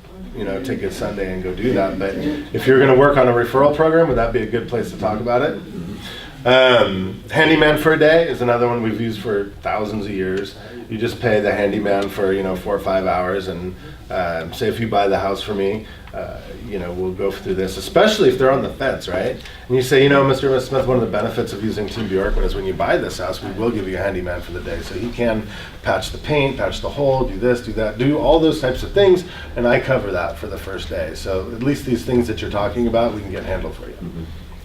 take a Sunday and go do that. But if you're going to work on a referral program, would that be a good place to talk about it? Handyman for a day is another one we've used for thousands of years. You just pay the handyman for 4 or 5 hours, and say if you buy the house for me, we'll go through this, especially if they're on the fence, right? And you say, Mr. and Ms. Smith, one of the benefits of using Team Bjorkman is when you buy this house, we will give you a handyman for the day. So he can patch the paint, patch the hole, do this, do that, do all those types of things, and I cover that for the first day. So at least these things that you're talking about, we can get handled for you.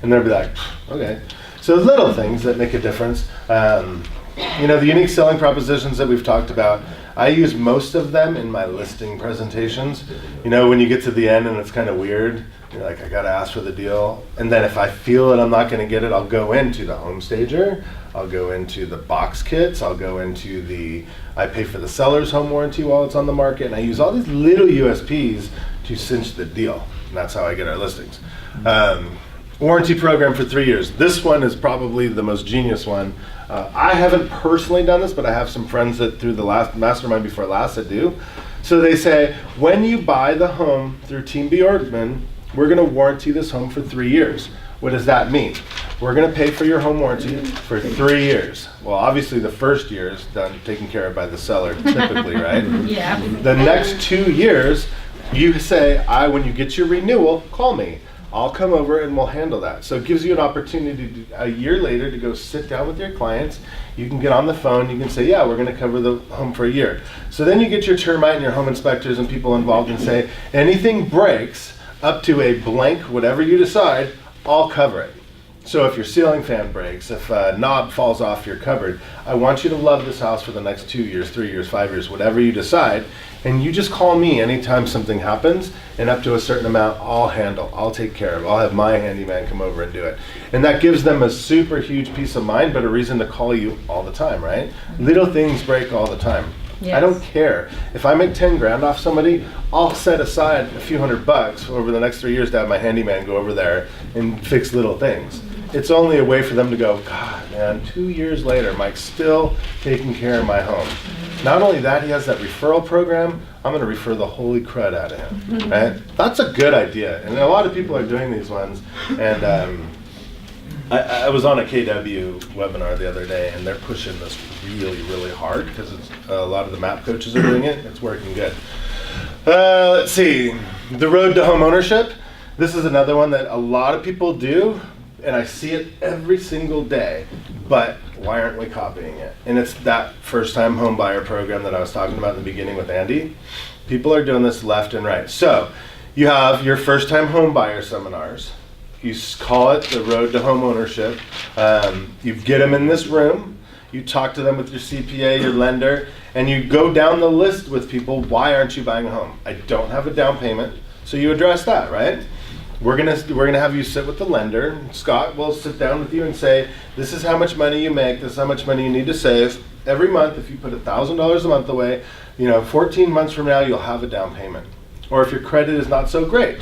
And they'll be like, okay. So little things that make a difference. The unique selling propositions that we've talked about, I use most of them in my listing presentations. When you get to the end and it's kind of weird, you're like, I gotta ask for the deal. And then if I feel that I'm not gonna get it, I'll go into the home stager, I'll go into the box kits, I'll go into I pay for the seller's home warranty while it's on the market, and I use all these little USPs to cinch the deal. And that's how I get our listings. Warranty program for 3 years. This one is probably the most genius one. I haven't personally done this, but I have some friends that through the last mastermind before last that do. So they say, when you buy the home through Team Bjorkman, we're gonna warranty this home for 3 years. What does that mean? We're gonna pay for your home warranty for 3 years. Well, obviously the first year is done, taken care of by the seller, typically, right? Yeah. The next 2 years, you say, when you get your renewal, call me. I'll come over and we'll handle that. So it gives you an opportunity a year later to go sit down with your clients. You can get on the phone, you can say, yeah, we're gonna cover the home for a year. So then you get your termite and your home inspectors and people involved and say, anything breaks up to a blank, whatever you decide, I'll cover it. So if your ceiling fan breaks, if a knob falls off, you're covered. I want you to love this house for the next 2 years, 3 years, 5 years, whatever you decide. And you just call me anytime something happens, and up to a certain amount, I'll handle, I'll take care of, I'll have my handyman come over and do it. And that gives them a super huge peace of mind, but a reason to call you all the time, right? Little things break all the time. Yes. I don't care. If I make 10 grand off somebody, I'll set aside a few $100 over the next 3 years to have my handyman go over there and fix little things. It's only a way for them to go, God, man, 2 years later, Mike's still taking care of my home. Not only that, he has that referral program. I'm going to refer the holy crud out of him. Right? That's a good idea. And a lot of people are doing these ones. And I was on a KW webinar the other day, and they're pushing this really, really hard because a lot of the map coaches are doing it. It's working good. Let's see. The road to home ownership. This is another one that a lot of people do. And I see it every single day, but why aren't we copying it? And it's that first-time home buyer program that I was talking about in the beginning with Andy. People are doing this left and right. So you have your first-time home buyer seminars. You call it the road to home ownership. You get them in this room. You talk to them with your CPA, your lender, and you go down the list with people. Why aren't you buying a home? I don't have a down payment. So you address that, right? We're gonna have you sit with the lender. Scott will sit down with you and say, this is how much money you make, this is how much money you need to save. Every month, if you put $1,000 a month away, 14 months from now, you'll have a down payment. Or if your credit is not so great,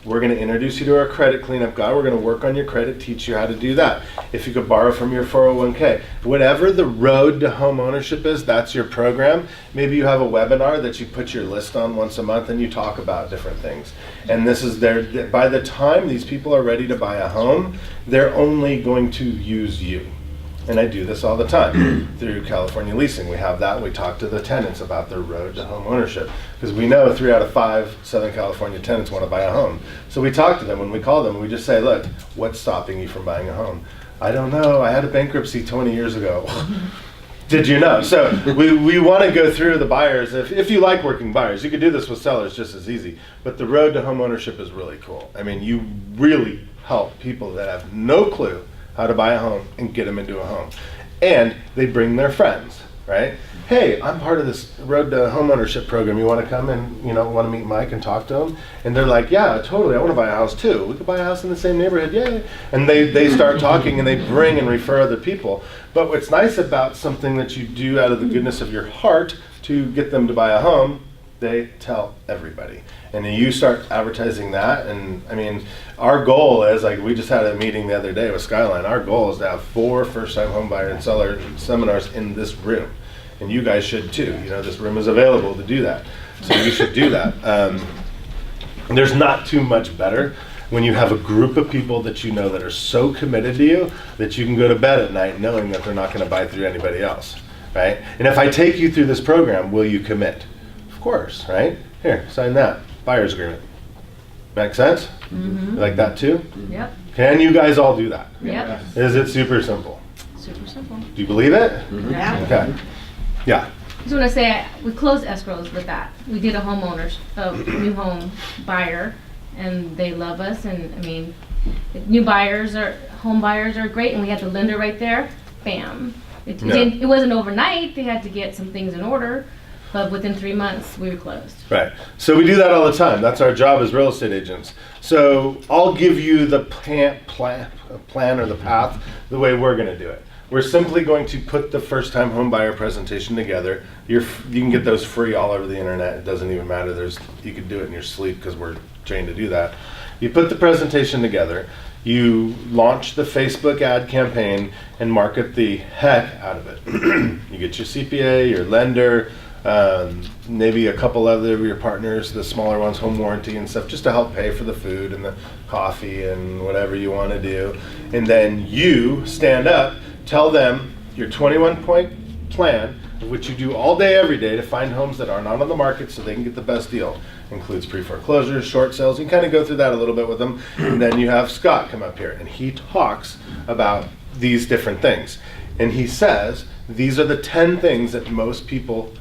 we're gonna introduce you to our credit cleanup guy. We're gonna work on your credit, teach you how to do that. If you could borrow from your 401k, whatever the road to home ownership is, that's your program. Maybe you have a webinar that you put your list on once a month and you talk about different things. And this is by the time these people are ready to buy a home, they're only going to use you. And I do this all the time through California leasing. We have that. We talk to the tenants about their road to home ownership because we know 3 out of 5 Southern California tenants want to buy a home. So we talk to them when we call them. We just say, look, what's stopping you from buying a home? I don't know. I had a bankruptcy 20 years ago. Did you know? So we want to go through the buyers. If you like working buyers, you could do this with sellers just as easy. But the road to home ownership is really cool. I mean, you really help people that have no clue how to buy a home and get them into a home. And they bring their friends, right? Hey, I'm part of this road to home ownership program. You want to come and, want to meet Mike and talk to him? And they're like, yeah, totally. I want to buy a house too. We could buy a house in the same neighborhood. Yeah. And they start talking and they bring and refer other people. But what's nice about something that you do out of the goodness of your heart to get them to buy a home, they tell everybody. And then you start advertising that. And I mean, our goal is, like, we just had a meeting the other day with Skyline. Our goal is to have 4 first-time home buyer and seller seminars in this room. And you guys should too. This room is available to do that. So you should do that. There's not too much better when you have a group of people that you know that are so committed to you that you can go to bed at night knowing that they're not going to buy through anybody else, right? And if I take you through this program, will you commit? Of course, right? Here, sign that. Buyer's agreement. Make sense? Mm-hmm. You like that too? Yep. Can you guys all do that? Yep. Is it super simple? Super simple. Do you believe it? Yeah. Okay. Yeah. Just want to say, we closed escrows with that. We did a new home buyer, and they love us. And I mean, home buyers are great, and we had the lender right there. Bam. It wasn't overnight. They had to get some things in order, but within 3 months, we were closed. Right. So we do that all the time. That's our job as real estate agents. So I'll give you the plan or the path the way we're going to do it. We're simply going to put the first-time home buyer presentation together. You can get those free all over the internet. It doesn't even matter. You can do it in your sleep because we're trained to do that. You put the presentation together. You launch the Facebook ad campaign and market the heck out of it. You get your CPA, your lender, maybe a couple other of your partners, the smaller ones, home warranty and stuff, just to help pay for the food and the coffee and whatever you want to do. And then you stand up, tell them your 21-point plan, which you do all day, every day to find homes that are not on the market so they can get the best deal. Includes pre-foreclosures, short sales. You can kind of go through that a little bit with them. And then you have Scott come up here and he talks about these different things. And he says, these are the 10 things that most people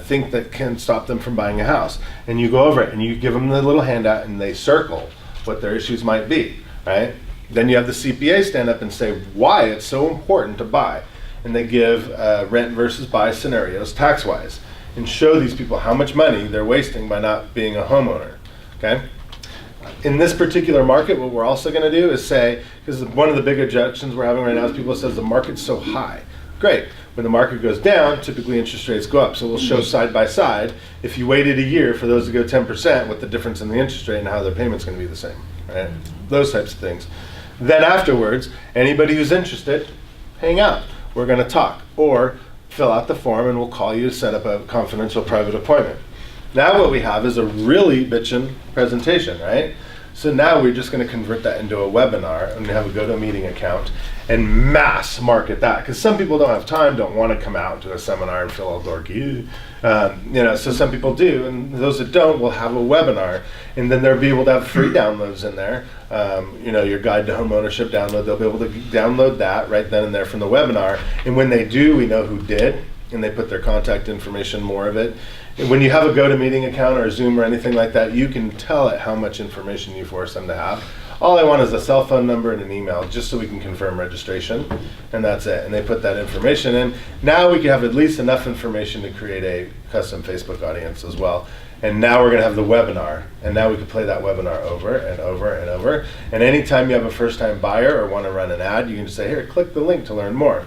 think that can stop them from buying a house. And you go over it and you give them the little handout and they circle what their issues might be, right? Then you have the CPA stand up and say why it's so important to buy. And they give rent versus buy scenarios tax-wise and show these people how much money they're wasting by not being a homeowner, okay? In this particular market, what we're also gonna do is say, because one of the big objections we're having right now is people says the market's so high. Great, when the market goes down, typically interest rates go up. So we'll show side by side, if you waited a year for those to go 10%, what the difference in the interest rate and how their payment's gonna be the same, right? Those types of things. Then afterwards, anybody who's interested, hang out. We're gonna talk, or fill out the form and we'll call you to set up a confidential private appointment. Now what we have is a really bitchin' presentation, right? So now we're just gonna convert that into a webinar and have a GoToMeeting account and mass market that. Because some people don't have time, don't wanna come out to a seminar and feel all dorky. So some people do, and those that don't will have a webinar, and then they'll be able to have free downloads in there. Your guide to home ownership download, they'll be able to download that right then and there from the webinar. And when they do, we know who did, and they put their contact information, more of it. And when you have a GoToMeeting account or a Zoom or anything like that, you can tell it how much information you force them to have. All I want is a cell phone number and an email, just so we can confirm registration, and that's it. And they put that information in. Now we can have at least enough information to create a custom Facebook audience as well. And now we're gonna have the webinar, and now we can play that webinar over and over and over. And anytime you have a first-time buyer or wanna run an ad, you can just say, here, click the link to learn more.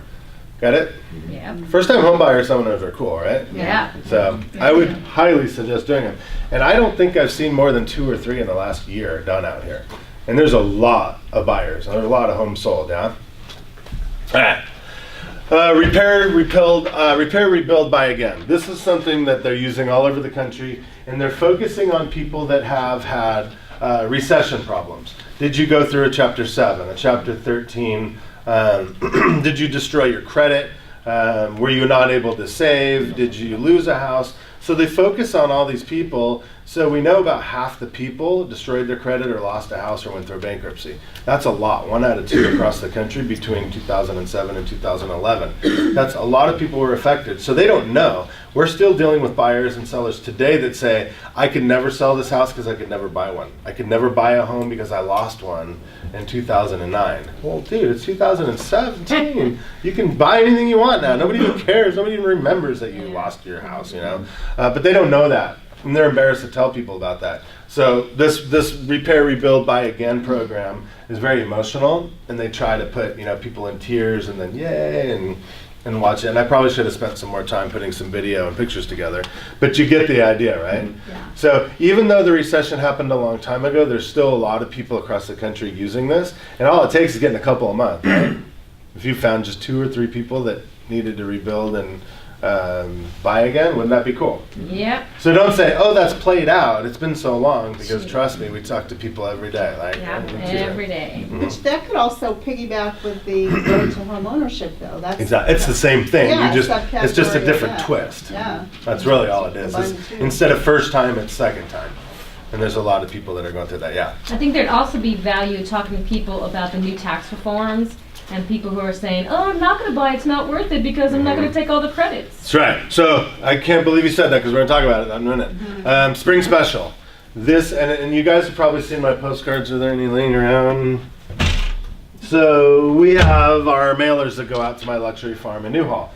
Got it? Yeah. First-time home buyer seminars are cool, right? Yeah. So I would highly suggest doing them. And I don't think I've seen more than 2 or 3 in the last year done out here. And there's a lot of buyers, and there's a lot of homes sold, yeah? All right. Repair, rebuild, buy again. This is something that they're using all over the country, and they're focusing on people that have had recession problems. Did you go through a Chapter 7, a Chapter 13? Did you destroy your credit? Were you not able to save? Did you lose a house? So they focus on all these people. So we know about half the people destroyed their credit or lost a house or went through bankruptcy. That's a lot, 1 out of 2 across the country between 2007 and 2011. That's a lot of people were affected. So they don't know. We're still dealing with buyers and sellers today that say, I could never sell this house because I could never buy one. I could never buy a home because I lost one in 2009. Well, dude, it's 2017. You can buy anything you want now. Nobody even cares. Nobody even remembers that you lost your house, you know? But they don't know that. And they're embarrassed to tell people about that. So this repair, rebuild, buy again program is very emotional, and they try to put people in tears and then yay and watch it. And I probably should have spent some more time putting some video and pictures together, but you get the idea, right? Yeah. So even though the recession happened a long time ago, there's still a lot of people across the country using this, and all it takes is getting a couple a month, right? If you found just 2 or 3 people that needed to rebuild and buy again, wouldn't that be cool? Yep. So don't say, oh, that's played out. It's been so long, because trust me, we talk to people every day. Like, Yeah, me too. every day. Which that could also piggyback with the road to homeownership, though. That's Exactly. It's the same thing. Yeah, It's just a subcategory of different that. twist. Yeah. That's really all it is. Combine the two. Instead of first time, it's second time. And there's a lot of people that are going through that. Yeah. I think there'd also be value talking to people about the new tax reforms and people who are saying, oh, I'm not going to buy, it's not worth it because I'm not going to take all the credits. That's right. So I can't believe you said that, because we're going to talk about it in a minute. Spring special. This, and you guys have probably seen my postcards. Are there any laying around? So we have our mailers that go out to my luxury farm in Newhall.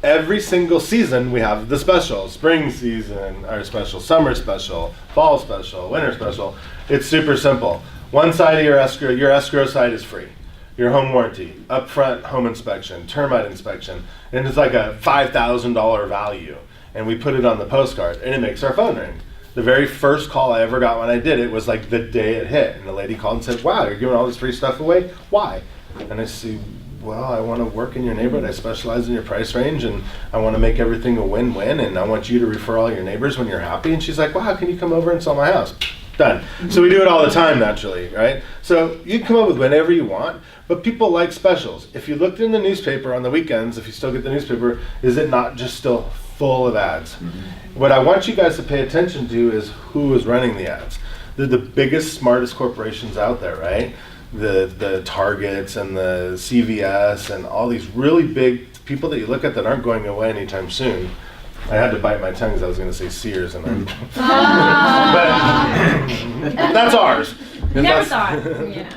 Every single season we have the special. Spring season, our special, summer special, fall special, winter special. It's super simple. One side of your escrow side is free. Your home warranty, upfront home inspection, termite inspection, and it's like a $5,000 value. And we put it on the postcard, and it makes our phone ring. The very first call I ever got when I did it was like the day it hit. And the lady called and said, wow, you're giving all this free stuff away? Why? And I said, well, I want to work in your neighborhood. I specialize in your price range, and I want to make everything a win-win, and I want you to refer all your neighbors when you're happy. And she's like, wow, can you come over and sell my house? Done. So we do it all the time, naturally, right? So you can come up with whatever you want, but people like specials. If you looked in the newspaper on the weekends, if you still get the newspaper, is it not just still full of ads? What I want you guys to pay attention to is who is running the ads. They're the biggest, smartest corporations out there, right? The Targets and the CVS and all these really big people that you look at that aren't going away anytime soon. I had to bite my tongue because I was going to say Sears, and then but that's ours. Never That's- thought. Yeah.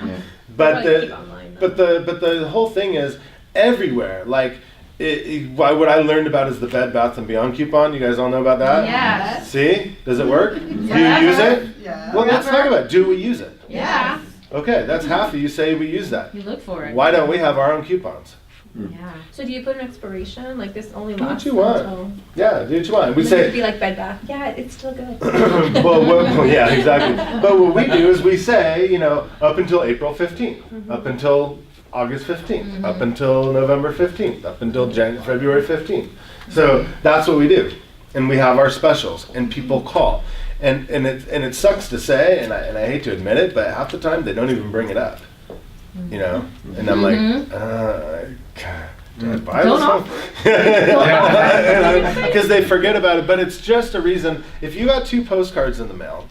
But Probably keep online, though. but the whole thing is everywhere. Like what I learned about is the Bed Bath and Beyond coupon. You guys all know about that? Yes. See? Does it work? Do Yeah. you use it? Yeah. Well, let's talk about it. Do we use it? Yeah. Okay, that's half of you say we use that. You look for it. Why don't we have our own coupons? Yeah. So do you put an expiration? Like this only Do what lasts you want. until... Yeah, do what you want. We Then it'd say, be like Bed Bath. Yeah, it's still good. well, yeah, exactly. But what we do is we say, up until April 15th, up until August 15th, up until November 15th, up until February 15th. So that's what we do. And we have our specials, and people call. And it sucks to say, and I hate to admit it, but half the time they don't even bring it up. And I'm like, God, did I buy Don't this one? Because they forget about it, but it's just a reason. If you got 2 postcards in the mail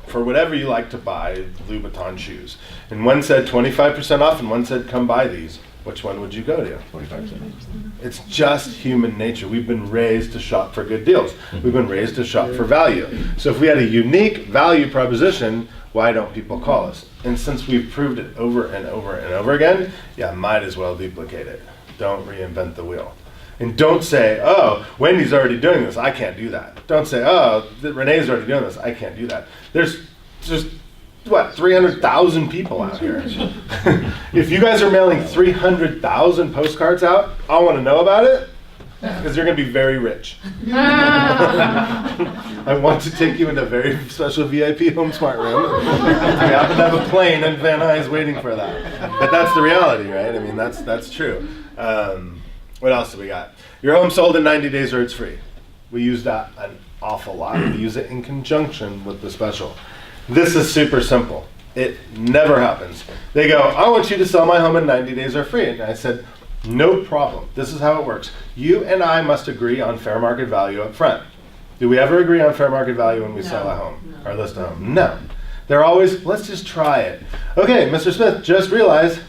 for whatever you like to buy, Louboutin shoes, and one said 25% off and one said come buy these, which one would you go to? 25%. It's just human nature. We've been raised to shop for good deals. We've been raised to shop for value. So if we had a unique value proposition, why don't people call us? And since we've proved it over and over and over again, might as well duplicate it. Don't reinvent the wheel. And don't say, oh, Wendy's already doing this, I can't do that. Don't say, oh, Renee's already doing this, I can't do that. There's just, 300,000 people out here. If you guys are mailing 300,000 postcards out, I want to know about it, because you're going to be very rich. I want to take you into a very special VIP Home Smart room. I happen to have a plane and Van Nuys waiting for that. But that's the reality, right? I mean, that's true. What else do we got? Your home sold in 90 days or it's free. We use that an awful lot. We use it in conjunction with the special. This is super simple. It never happens. They go, I want you to sell my home in 90 days or free. And I said, no problem. This is how it works. You and I must agree on fair market value up front. Do we ever agree on fair market value when we sell a home or list a home? No. They're always, let's just try it. Okay, Mr. Smith, just realized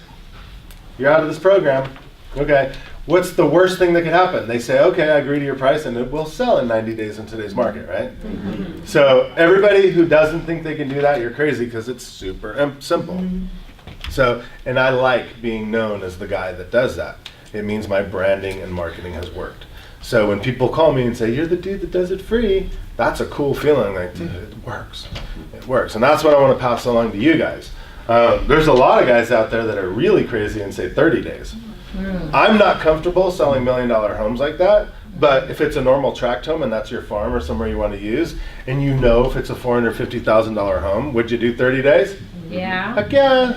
you're out of this program. Okay, what's the worst thing that could happen? They say, okay, I agree to your price and it will sell in 90 days in today's market, right? So everybody who doesn't think they can do that, you're crazy because it's super simple. So, and I like being known as the guy that does that. It means my branding and marketing has worked. So when people call me and say, you're the dude that does it free, that's a cool feeling, like, dude, it works. It works. And that's what I want to pass along to you guys. There's a lot of guys out there that are really crazy and say 30 days. I'm not comfortable selling $1 million homes like that, but if it's a normal tract home and that's your farm or somewhere you want to use, and you know if it's a $450,000 home, would you do 30 days? Yeah. Heck yeah.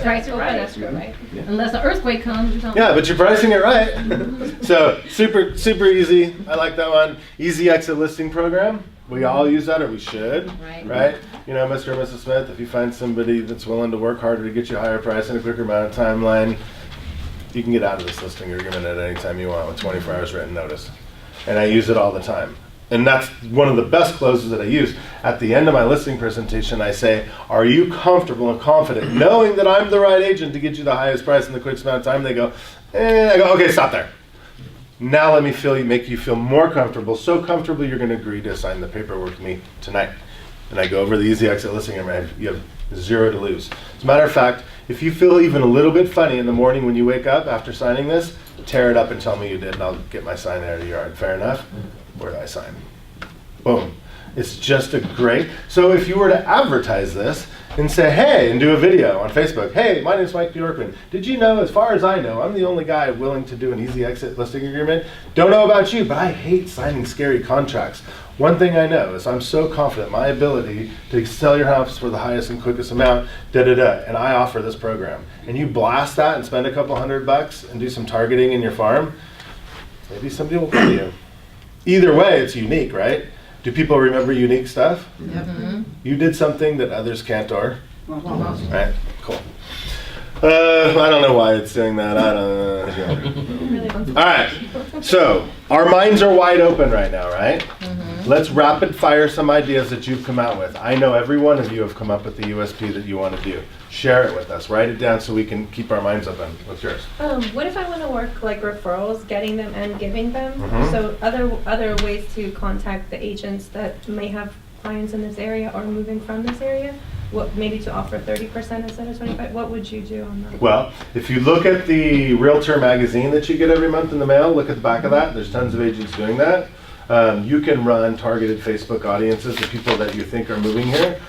Price open escrow, right? Unless an earthquake comes or something. Yeah, but you're pricing it right. So super easy. I like that one. Easy exit listing program. We all use that, or we should. Right? You know, Mr. and Mrs. Smith, if you find somebody that's willing to work harder to get you a higher price in a quicker amount of timeline, you can get out of this listing agreement at any time you want with 24 hours written notice. And I use it all the time. And that's one of the best closes that I use. At the end of my listing presentation, I say, are you comfortable and confident knowing that I'm the right agent to get you the highest price in the quickest amount of time? They go, I go, okay, stop there. Now let me make you feel more comfortable, so comfortable you're going to agree to sign the paperwork with me tonight. And I go over the easy exit listing and you have 0 to lose. As a matter of fact, if you feel even a little bit funny in the morning when you wake up after signing this, tear it up and tell me you did, and I'll get my sign out of your yard. Fair enough? Where do I sign? Boom. It's just a great, so if you were to advertise this and say, hey, and do a video on Facebook, hey, my name's Mike Bjorkman. Did you know, as far as I know, I'm the only guy willing to do an easy exit listing agreement. Don't know about you, but I hate signing scary contracts. One thing I know is I'm so confident my ability to sell your house for the highest and quickest amount, and I offer this program. And you blast that and spend a couple $100 and do some targeting in your farm, maybe somebody will call you. Either way, it's unique, right? Do people remember unique stuff? You did something that others can't, or? Right, cool. I don't know why it's doing that. I don't know. All right, so our minds are wide open right now, right? Let's rapid fire some ideas that you've come out with. I know every one of you have come up with the USP that you want to do. Share it with us. Write it down so we can keep our minds open. What's yours? What if I want to work like referrals, getting them and giving them? So other ways to contact the agents that may have clients in this area or moving from this area? What, maybe to offer 30% instead of 25%? What would you do on that? Well, if you look at the Realtor magazine that you get every month in the mail, look at the back of that. There's tons of agents doing that. You can run targeted Facebook audiences to people that you think are moving here.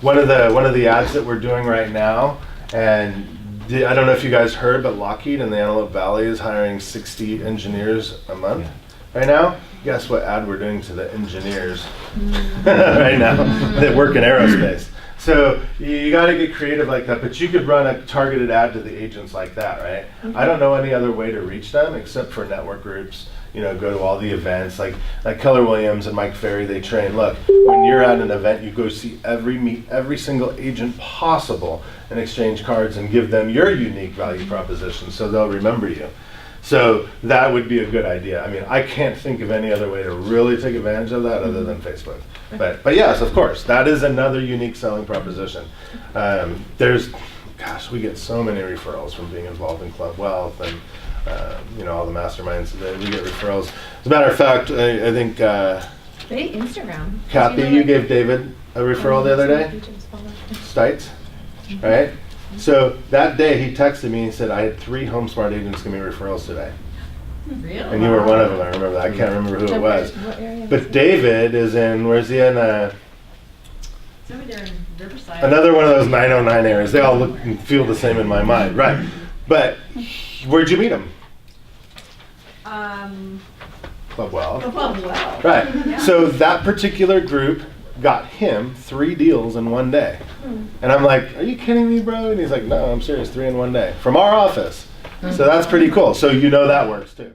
One of the ads that we're doing right now, and I don't know if you guys heard, but Lockheed in the Antelope Valley is hiring 60 engineers a month right now. Guess what ad we're doing to the engineers right now that work in aerospace. So you got to get creative like that, but you could run a targeted ad to the agents like that, right? I don't know any other way to reach them except for network groups. You know, go to all the events like Keller Williams and Mike Ferry. They train. Look, when you're at an event, you go meet every single agent possible and exchange cards and give them your unique value proposition so they'll remember you. So that would be a good idea. I mean, I can't think of any other way to really take advantage of that other than Facebook. But yes, of course, that is another unique selling proposition. We get so many referrals from being involved in Club Wealth and all the masterminds. We get referrals. As a matter of fact, I think Maybe Instagram. Kathy, you gave David a referral the other day. Stites, right? So that day he texted me and said, I had 3 HomeSmart agents give me referrals today. Really? And you were one of them, I remember that. I can't remember who it was. What area? But David is in, where's he in? Somewhere there in Riverside. Another one of those 909 areas. They all look and feel the same in my mind. Right. But where'd you meet him? Club Wealth. Right. Yeah. So that particular group got him 3 deals in one day. And I'm like, are you kidding me, bro? And he's like, no, I'm serious, 3 in one day. From our office. So that's pretty cool. So you know that works too.